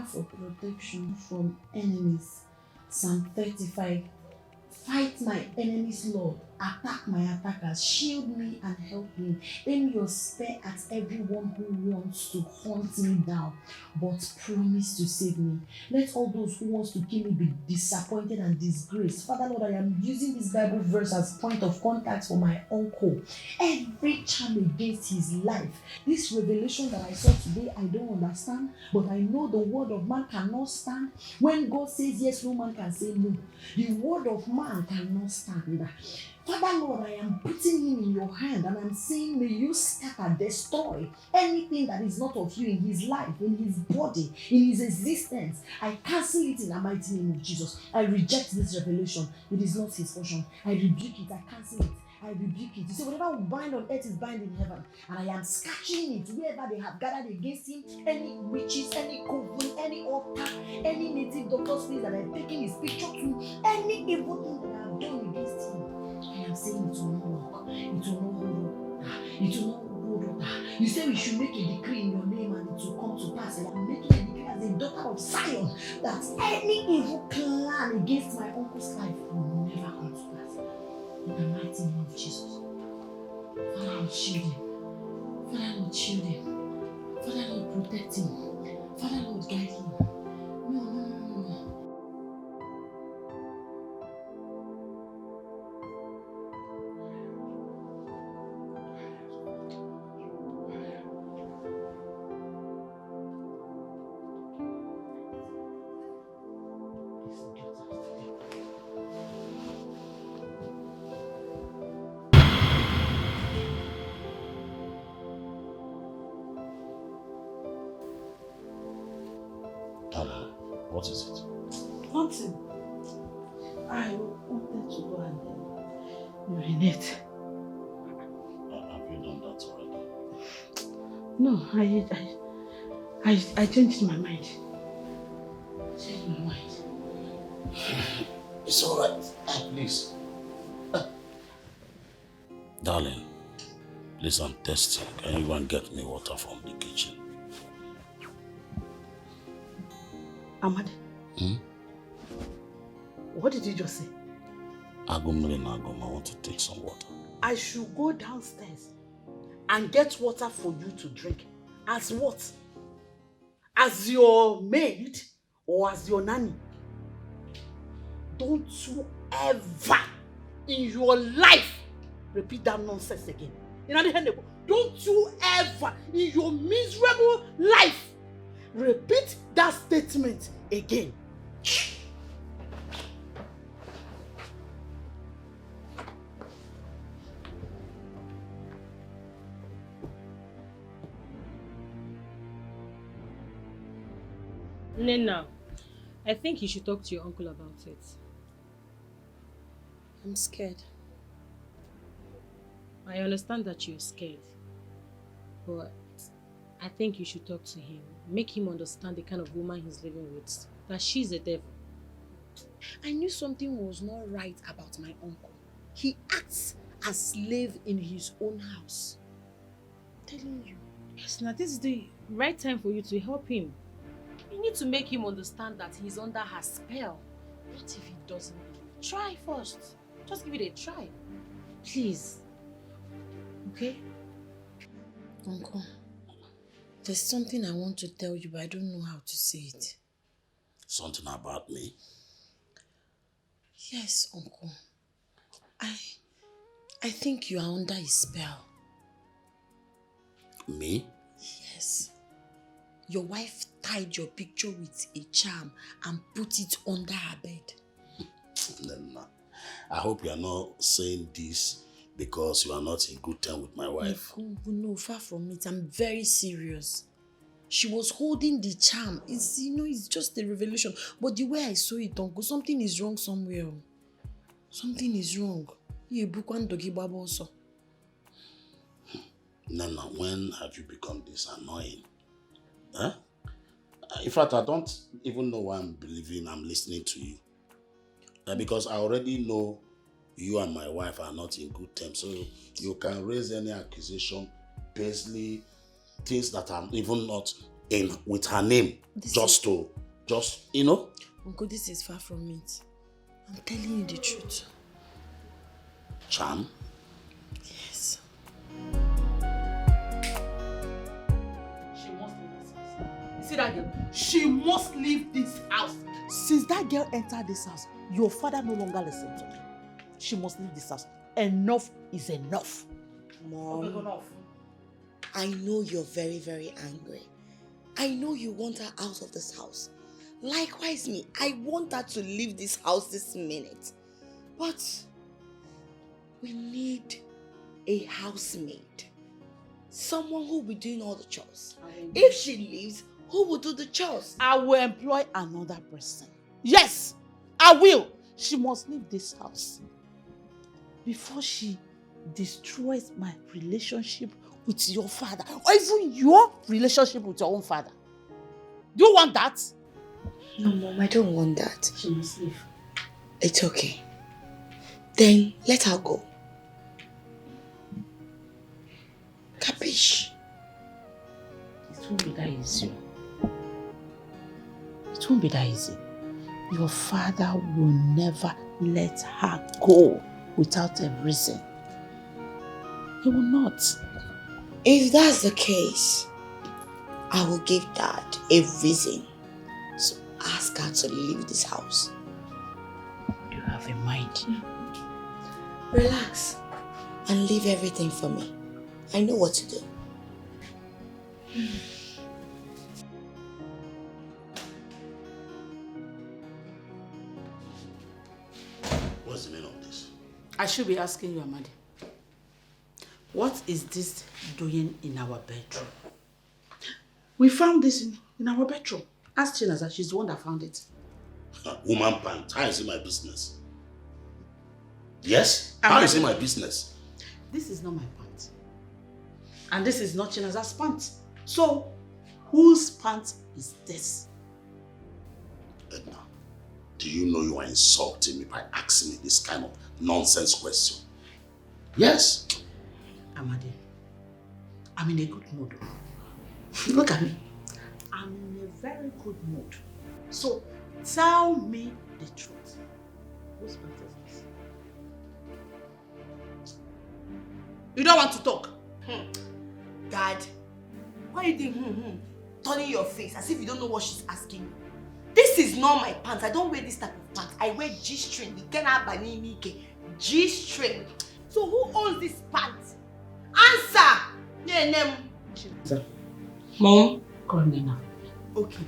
for protection from enemies. Psalm 35. Fight my enemies, Lord. Attack my attackers. Shield me and help me. Aim your spear at everyone who wants to hunt me down, but promise to save me. Let all those who want to kill me be disappointed and disgraced. Father Lord, I am using this Bible verse as point of contact for my uncle. Every charm against his life. This revelation that I saw today, I don't understand, but I know the word of man cannot stand. When God says yes, no man can say no. The word of man cannot stand. Father Lord, I am putting him in your hand and I'm saying, may you scatter, destroy anything that is not of you in his life, in his body, in his existence. I cancel it in the mighty name of Jesus. I reject this revelation. It is not his portion. I rebuke it. I cancel it. I rebuke it. You see, whatever we bind on earth is bound in heaven. And I am scratching it wherever they have gathered against him. Any witches, any coven, any altar, any native doctor's place that I've taken his picture to, any evil thing that I have done against him. I am saying it will not work. It will not hold up. It will not hold up. You say we should make a decree in your name and it will come to pass. And I'm making a decree as a daughter of Zion that any evil plan against my uncle's life will never come to pass. In the mighty name of Jesus. Father Lord, shield him. Father Lord, shield him. Father Lord, protect him. Father Lord, guide him. No. What is it? Nothing. I wanted to go and urinate. Have you done that already? No, I changed my mind. Changed my mind. It's alright. Please. Darling, please, I'm thirsty. Can you go and get me water from the kitchen? Amadi. What did you just say? I want to take some water. I should go downstairs and get water for you to drink. As what? As your maid or as your nanny? Don't you ever in your life repeat that nonsense again. Don't you ever in your miserable life repeat that statement again. Nena, I think you should talk to your uncle about it. I'm scared. I understand that you're scared, but I think you should talk to him. Make him understand the kind of woman he's living with. That she's a devil. I knew something was not right about my uncle. He acts as slave in his own house. I'm telling you. Yes, now this is the right time for you to help him. You need to make him understand that he's under her spell. What if he doesn't believe? Try first. Just give it a try. Please. Okay? Uncle, there's something I want to tell you, but I don't know how to say it. Something about me? Yes, Uncle. I think you are under his spell. Me? Yes. Your wife tied your picture with a charm and put it under her bed. I hope you are not saying this because you are not in good time with my wife. No, far from it. I'm very serious. She was holding the charm. It's just a revelation. But the way I saw it, Uncle, something is wrong somewhere. Something is wrong. Nana, when have you become this annoying? Huh? In fact, I don't even know why I'm believing I'm listening to you. Because I already know you and my wife are not in good terms. So you can raise any accusation, basically things that are even not in with her name just you know? Uncle, this is far from it. I'm telling you the truth. Charm? Yes. She must leave this house. You see that girl? She must leave this house. Since that girl entered this house, your father no longer listens to me. She must leave this house. Enough is enough. Mom, Okay, enough. I know you're very, very angry. I know you want her out of this house. Likewise me, I want her to leave this house this minute. But we need a housemaid. Someone who will be doing all the chores. If she leaves, who will do the chores? I will employ another person. Yes, I will. She must leave this house before she destroys my relationship with your father, or even your relationship with your own father. Do you want that? No, Mom, I don't want that. She must leave. It's okay. Then let her go. Capiche? It won't be that easy. It won't be that easy. Your father will never let her go without a reason. He will not. If that's the case, I will give Dad a reason. So ask her to leave this house. You have a mind. Relax and leave everything for me. I know what to do. What's the meaning of this? I should be asking you, Amadi. What is this doing in our bedroom? We found this in our bedroom. Ask Chinaza, she's the one that found it. Woman pant, how is it my business? Yes? How is it my business? This is not my pant. And this is not Chinaza's pant. So, whose pant is this? Edna, do you know you are insulting me by asking me this kind of nonsense question? Yes. Amadi, I'm in a good mood. Look at me. I'm in a very good mood. So, tell me the truth. Whose pant is this? You don't want to talk? Dad, why are you turning your face as if you don't know what she's asking you? This is not my pants. I don't wear this type of pants. I wear G-string. G-string. So who owns this pants? Answer! Yeah, Sir. Mom? Call me now. Okay.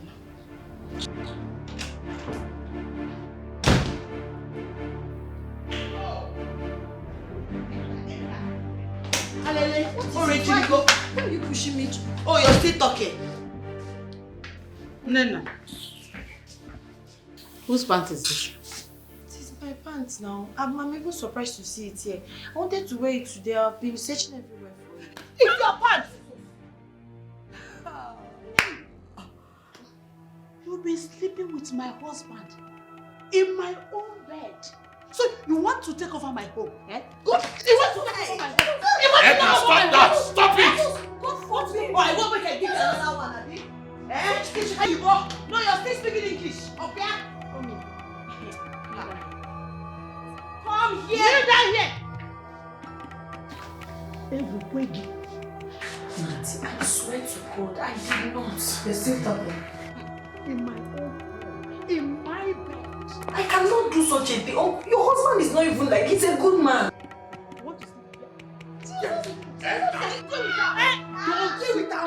Why are you pushing me to? Oh, you're still talking? Nena. Whose pants is this? It is my pants now. I'm even surprised to see it here. I wanted to wear it today. I've been searching everywhere for it. It's your pants! You've been sleeping with my husband in my own bed. So you want to take over my home, eh? Good. You want to take over my home. Edna, stop that! Stop it! God forbid. Oh, I won't make a give you another one, Abi. Eh? Teach how you go. No, you're still speaking English. Okay? Come here. Come here. Kneel down here. Everybody. Nancy, I swear to God, I did not. You're still talking. In my own home, in my bed. I cannot do such a thing. Oh, your husband is not even like, he's a good man. What is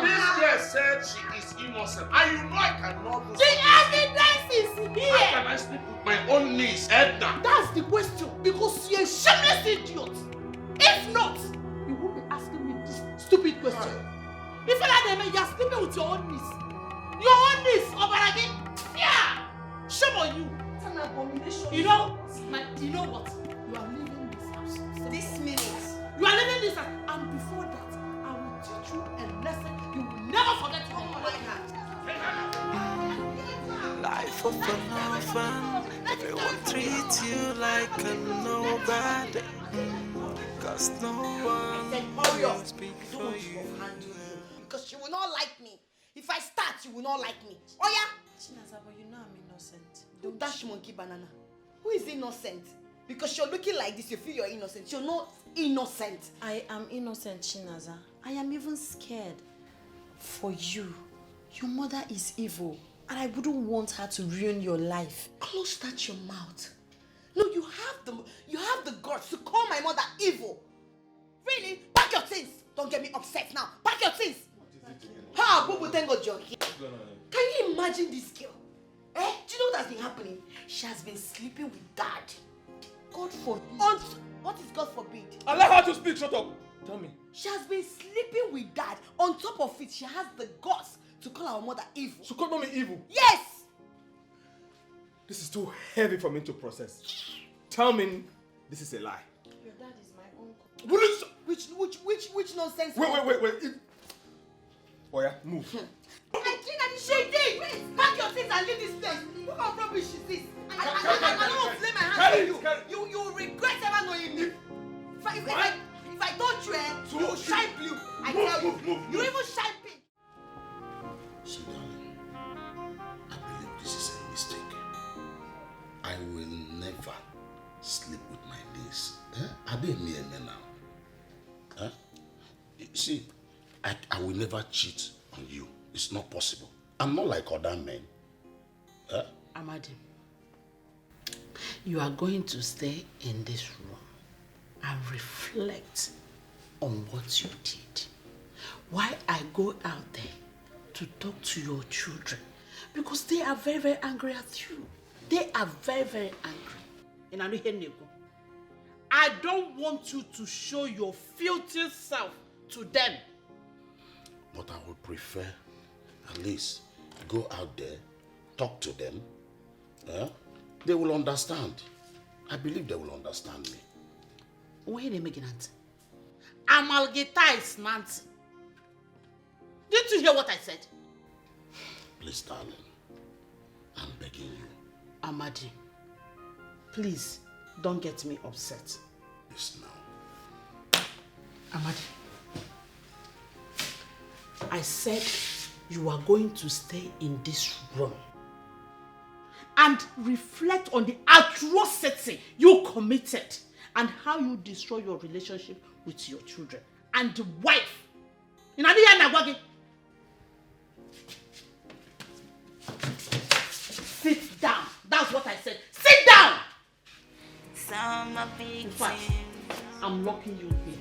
This girl said she is innocent, and you know I cannot do the something. evidence is here. How can I sleep with my own niece, Edna? That's the question, because you're a shameless idiot. If not, you won't be asking me this stupid question. If you're sleeping with your own niece. Your own niece, Obaragi. Yeah. Shame on you. It's an abomination. You know what? You are leaving this house. This minute. You are leaving this house. And before that, I will teach you a lesson you will never forget. Life of an orphan, everyone treats you like a nobody. Cause no one will speak for you. Because she will not like me. If I start, you will not like me. Oh yeah? Chinaza, but you know I'm innocent. Don't dash monkey banana. Who is innocent? Because you're looking like this, you feel you're innocent. You're not innocent. I am innocent, Chinaza. I am even scared. For you. Your mother is evil. And I wouldn't want her to ruin your life. Close that your mouth. No, you have the guts to call my mother evil. Really? Pack your things. Don't get me upset now. Pack your things. Ha, Bubu Tengo Jockey. Can you imagine this girl? Eh? Do you know what's been happening? She has been sleeping with Dad. God forbid. What is God forbid? Allow her to speak. Shut up. Tell me. She has been sleeping with Dad. On top of it, she has the guts to call our mother evil. She called mommy evil? Yes! This is too heavy for me to process. Tell me this is a lie. Your dad is my uncle. Which nonsense? Wait. Oh yeah, move. She did! Pack your things and leave this place. What kind of rubbish is this? I don't want to lay my hands on you. You will regret ever knowing me. If I touch you, you will shine blue. I tell you. You even shine pink. See, darling, I believe this is a mistake. I will never sleep with my niece. Are they near me now? See, I will never cheat on you. It's not possible. I'm not like other men. Amadi, you are going to stay in this room and reflect on what you did. Why I go out there to talk to your children, because they are very, very angry at you. They are very, very angry. I don't want you to show your filthy self to them. But I would prefer at least go out there, talk to them. They will understand. I believe they will understand me. Wait a minute. Amalgata is Nancy. Did you hear what I said? Please, darling, I'm begging you. Amadi, please don't get me upset. Yes, now. Amadi, I said you are going to stay in this room and reflect on the atrocity you committed and how you destroy your relationship with your children and the wife. Sit down. That's what I said. Sit down! In fact, I'm locking you in here.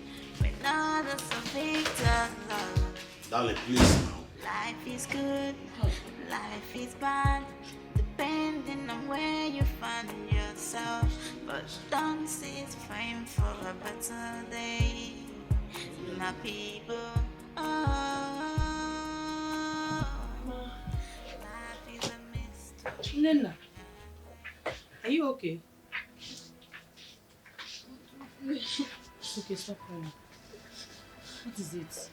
Darling, please now. Life is good, life is bad, depending on where you find yourself. But don't cease praying for a better day, my people. Life is a mystery. Nena, are you okay? Okay, stop crying. What is it?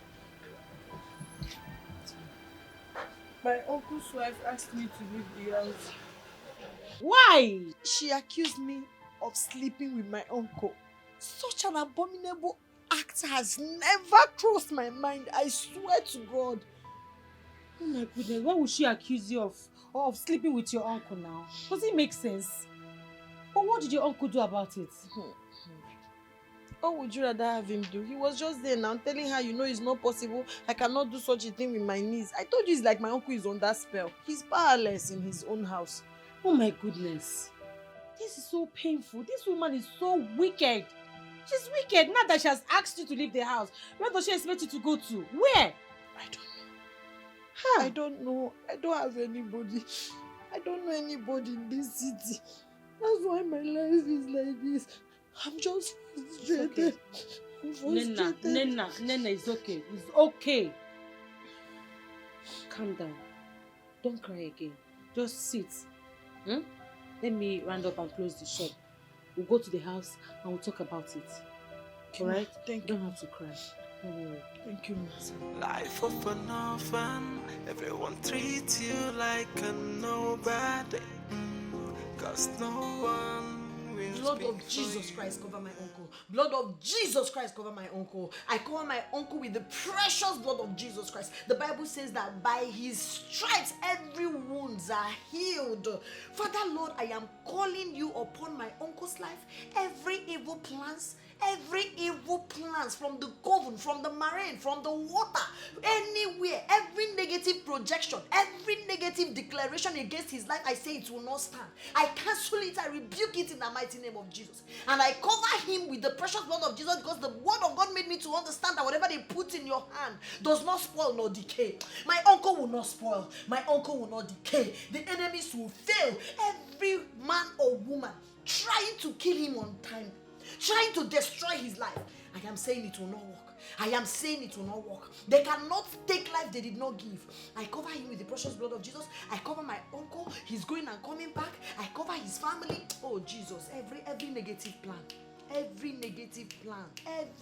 My uncle's wife asked me to leave the house. Why? She accused me of sleeping with my uncle. Such an abominable act has never crossed my mind. I swear to God. Oh my goodness, why would she accuse you of sleeping with your uncle now? Does it make sense? But what did your uncle do about it? What would you rather have him do? He was just there now telling her, you know, it's not possible. I cannot do such a thing with my niece. I told you it's like my uncle is on that spell. He's powerless in his own house. Oh my goodness. This is so painful. This woman is so wicked. She's wicked. Now that she has asked you to leave the house, where does she expect you to go to? Where? I don't know. I don't have anybody. I don't know anybody in this city. That's why my life is like this. I'm just frustrated. Nena, it's okay. It's okay. Calm down. Don't cry again. Just sit. Let me round up and close the shop. We'll go to the house and we'll talk about it. Alright? Thank you. Don't have to cry. Don't worry. Thank you, Mom. Life of an orphan, everyone treats you like a nobody. Cause no one will Blood speak of Jesus Christ cover my uncle. Blood of Jesus Christ cover my uncle. I cover my uncle with the precious blood of Jesus Christ. The Bible says that by his stripes every wounds are healed. Father Lord, I am calling you upon my uncle's life. Every evil plans from the coven, from the marine, from the water, anywhere, every negative projection, every negative declaration against his life, I say it will not stand. I cancel it, I rebuke it in the mighty name of Jesus. And I cover him with the precious blood of Jesus, because the word of God made me to understand that whatever they put in your hand does not spoil nor decay. My uncle will not spoil. My uncle will not decay. The enemies will fail. Every man or woman trying to kill him on time, trying to destroy his life, I am saying it will not work. I am saying it will not work. They cannot take life they did not give. I cover him with the precious blood of Jesus. I cover my uncle. He's going and coming back. I cover his family. Oh Jesus, every negative plan. Every negative plan, every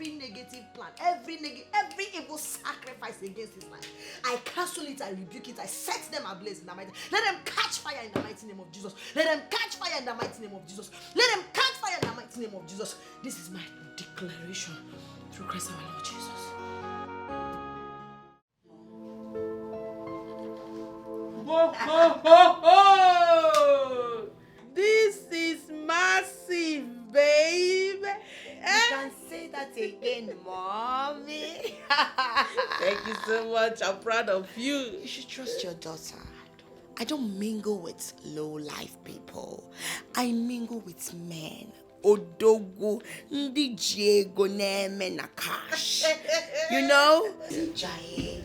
evil sacrifice against his life, I cancel it, I rebuke it, I set them ablaze in the mighty. Let them catch fire in the mighty name of Jesus. Let them catch fire in the mighty name of Jesus. Let them catch fire in the mighty name of Jesus. This is my declaration through Christ our Lord Jesus. Ho, ho, ho, ho! This is massive, babe. You can say that again, mommy. Thank you so much. I'm proud of you. You should trust your daughter. I don't mingle with low-life people. I mingle with men. Odogu, ndi Diego neme na cash. You know? Ijaye.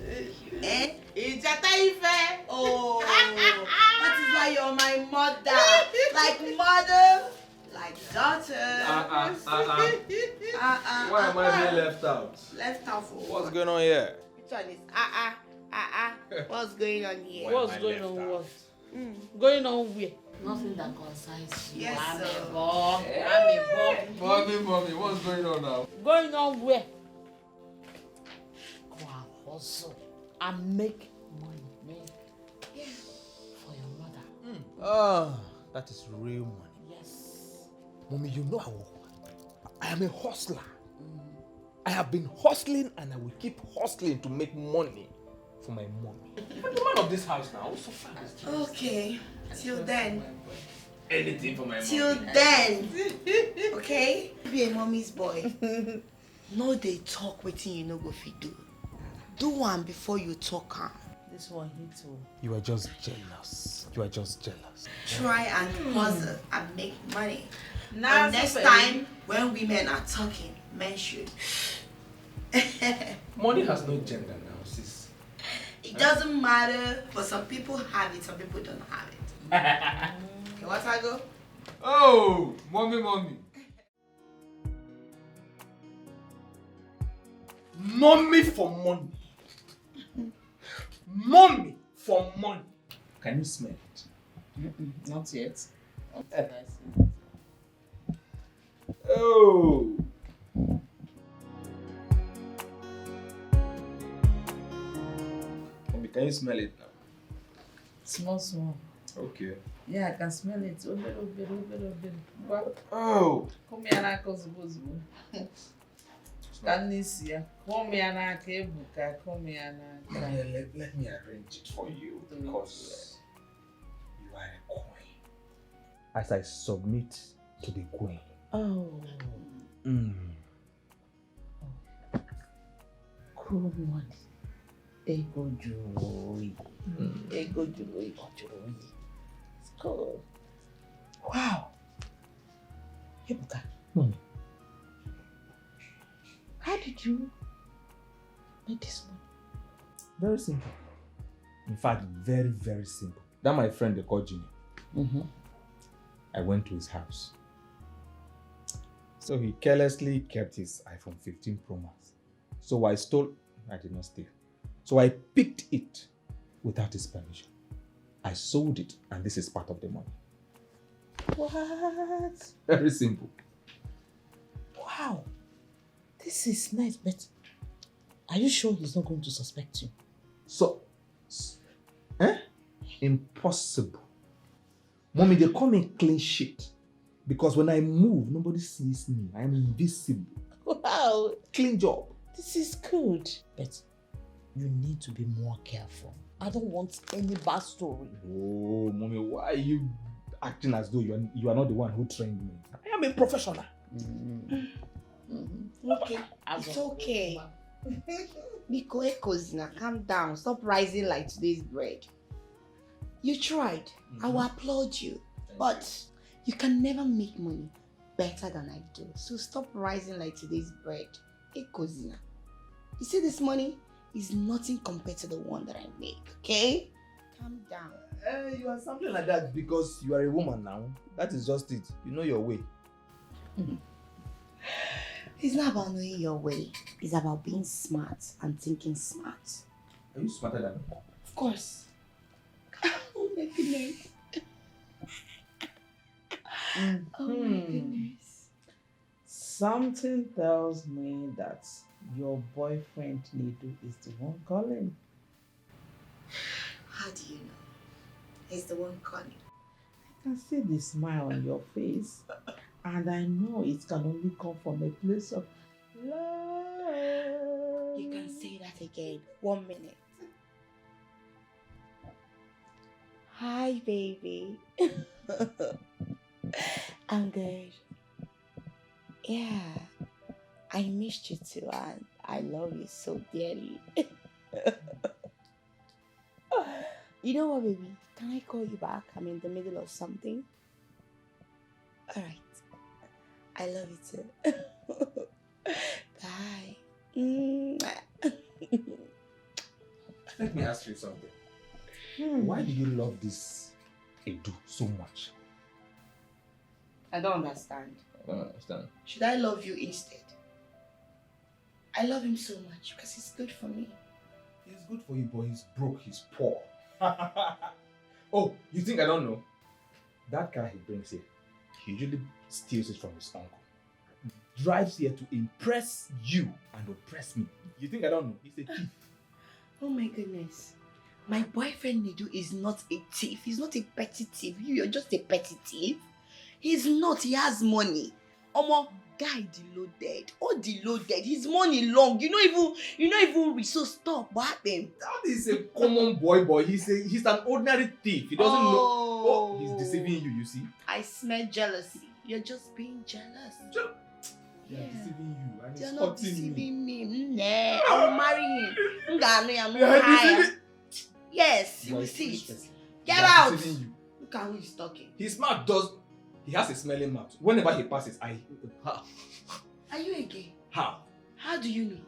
Eh? Ijataife. Oh, that is why you're my mother. Like mother, like daughter. Why am I being left out? Left out for What's going on here? Which one is What's going on here? What's going on? What? Going on where? Nothing that concerns you. Yes, sir. Mommy, what's going on now? Going on where? Go and hustle and make money. For your mother. Oh, that is real money. Yes. Mommy, you know I am a hustler. I have been hustling and I will keep hustling to make money for my mommy. I'm the man of this house now. What's so fast? Okay, till then. Anything for my mom. Till then. Okay? Be a mommy's boy. No, they talk wetin you no go fit do. Do one before you talk am. This one hits you. You are just jealous. You are just jealous. Try and hustle and make money. Now Next time when women are talking, men should. Money has no gender now, sis. It doesn't matter, but some people have it, some people don't have it. Okay, what I go? Oh, mommy. Mommy for money. Mommy for money. Can you smell it? Not yet. Oh. Mommy, can you smell it now? Small. Okay. Yeah, I can smell it. A little bit. Oh. Come here, I can suppose. Can you see? Come here, I can book. Come here, Let me arrange it for you because you are a queen. As I submit to the queen. Oh. Cool money. Ego joy. Ego joy. It's cool. Wow. Ebuka. Mommy. How did you make this money? Very simple. In fact, very, very simple. That my friend they called Jimmy. I went to his house. So he carelessly kept his iPhone 15 Pro Max. So I did not steal. So I picked it without his permission. I sold it and this is part of the money. What? Very simple. Wow. This is nice, but are you sure he's not going to suspect you? So, impossible. Mommy, they call me clean sheet. Because when I move, nobody sees me. I am invisible. Wow, Clean job. this is good. But you need to be more careful. I don't want any bad story. Oh, mommy, why are you acting as though you are not the one who trained me? I am a professional. Okay, it's okay. Biko Ekozina, calm down. Stop rising like today's bread. You tried. I will applaud you. But you can never make money better than I do. So stop rising like today's bread. Ekozina. You see this money is nothing compared to the one that I make, okay? Calm down. You are something like that because you are a woman now. That is just it. You know your way. It's not about knowing your way. It's about being smart and thinking smart. Are you smarter than me? Of course. Oh my goodness. Oh my goodness. Something tells me that your boyfriend Nidu is the one calling. How do you know? He's the one calling. I can see the smile on your face, and I know it can only come from a place of love. You can say that again. 1 minute. Hi, baby. I'm good. Yeah, I missed you too, and I love you so dearly. You know what, baby? Can I call you back? I'm in the middle of something. All right. I love you too. Bye. Let me ask you something. Why do you love this Edo so much? I don't understand. I don't understand. Should I love you instead? I love him so much because he's good for me. He's good for you, but he's broke, he's poor. Oh, you think I don't know? That car he brings here, he usually steals it from his uncle. Drives here to impress you and oppress me. You think I don't know? He's a thief. Oh my goodness. My boyfriend Nidu is not a thief. He's not a petty thief. You're just a petty thief. He's not. He has money. Omo, guy deloaded. Oh, deloaded. His money long. You know even rich. So stop. What happened? That is a common boy. He's an ordinary thief. He doesn't know. Oh, he's deceiving you, you see. I smell jealousy. You're just being jealous. He's deceiving you and he's You're not hurting deceiving me. me. I will marry him. Yes, you will see it. Get out. Look at who he's talking. His mouth he has a smelling mouth. Whenever he passes, Are you a gay? How? How do you know?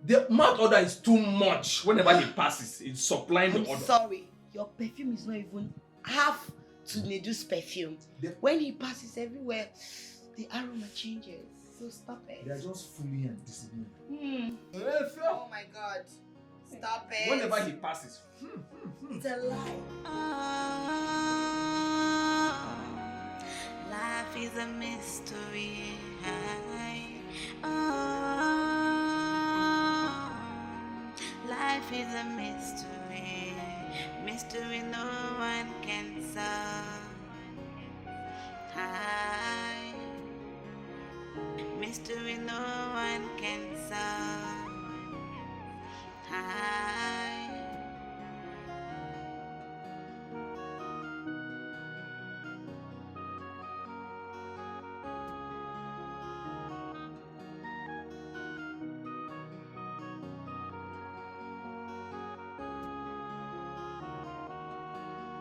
The mouth odor is too much. Whenever he passes, it's supplying the I'm odor. sorry. Your perfume is not even half to Nedu's perfume. When he passes everywhere, the aroma changes. So stop it. They are just fooling and deceiving you. Oh my God. Stop it. Whenever he passes. It's a lie. Life is a mystery. Life is a mystery. Mystery no one can solve. Mystery no one can solve.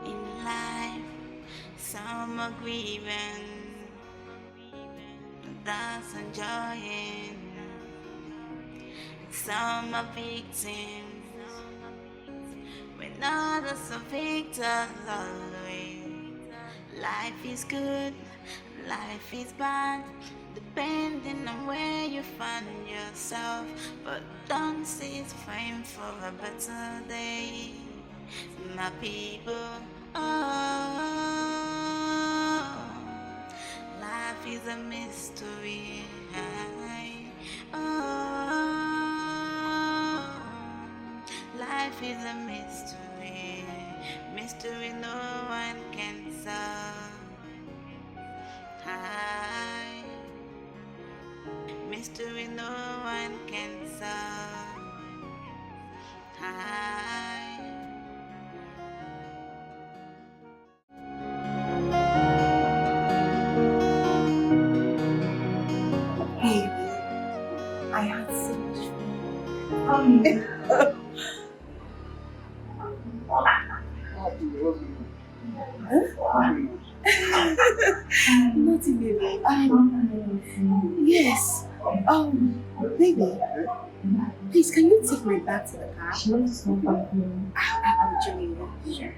In life, some are grieving, that's enjoying. Some are victims, when others are victors always. Life is good, life is bad, depending on where you find yourself. But don't cease praying for a better day, my people. Life is a mystery. Life is a mystery. Mystery no one can solve. High mystery no one can solve. High Baby, I had so much fun. Nothing, baby. Yes. Baby, please, can you take my bag to the car? I'm joining you. Sure.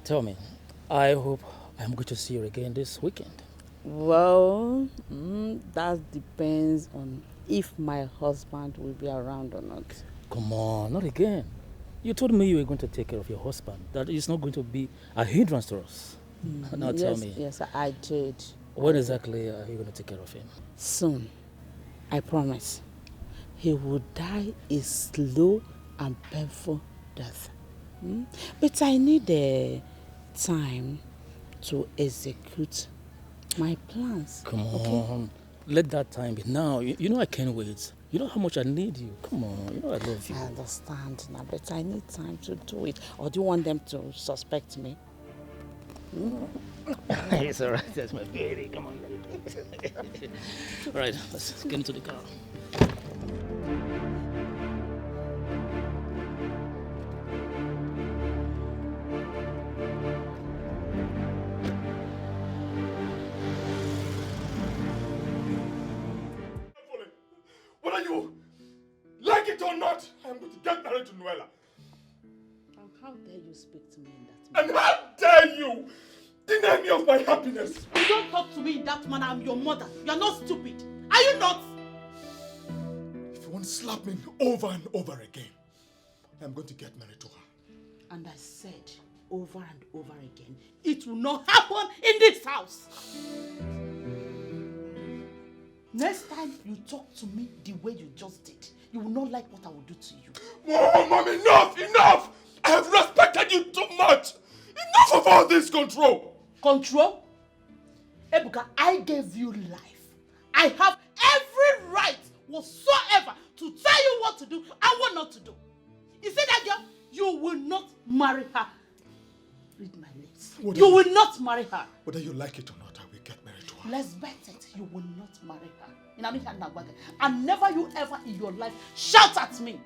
Tell me, I hope I'm going to see you again this weekend. Well, that depends on if my husband will be around or not. Come on, not again. You told me you were going to take care of your husband. That is not going to be a hindrance to us. Now tell me. Yes, I did. When exactly are you going to take care of him? Soon. I promise. He will die a slow and painful death. But I need time to execute my plans. Come on. Okay? Let that time be now. You know I can't wait. You know how much I need you. Come on. You know I love you. I understand now, but I need time to do it. Or do you want them to suspect me? It's all right. That's my baby. Come on. All right. Let's get into the car. Whether you like it or not, I'm going to get married to Noella. How dare you speak to me in that manner? And how dare you deny me of my happiness? You don't talk to me in that manner. I'm your mother. You're not stupid. Are you not? If you want to slap me over and over again, I'm going to get married to her. And I said over and over again, it will not happen in this house. Next time you talk to me the way you just did, you will not like what I will do to you. Oh, Mom, enough! Enough! I have respected you too much! Enough of all this control! Control? Ebuka, I gave you life. I have every right whatsoever to tell you what to do and what not to do. You see that girl? You will not marry her. Read my lips. You will not marry her. Whether you like it or not, I will get married to her. Let's bet it. You will not marry her. And never you ever in your life shout at me.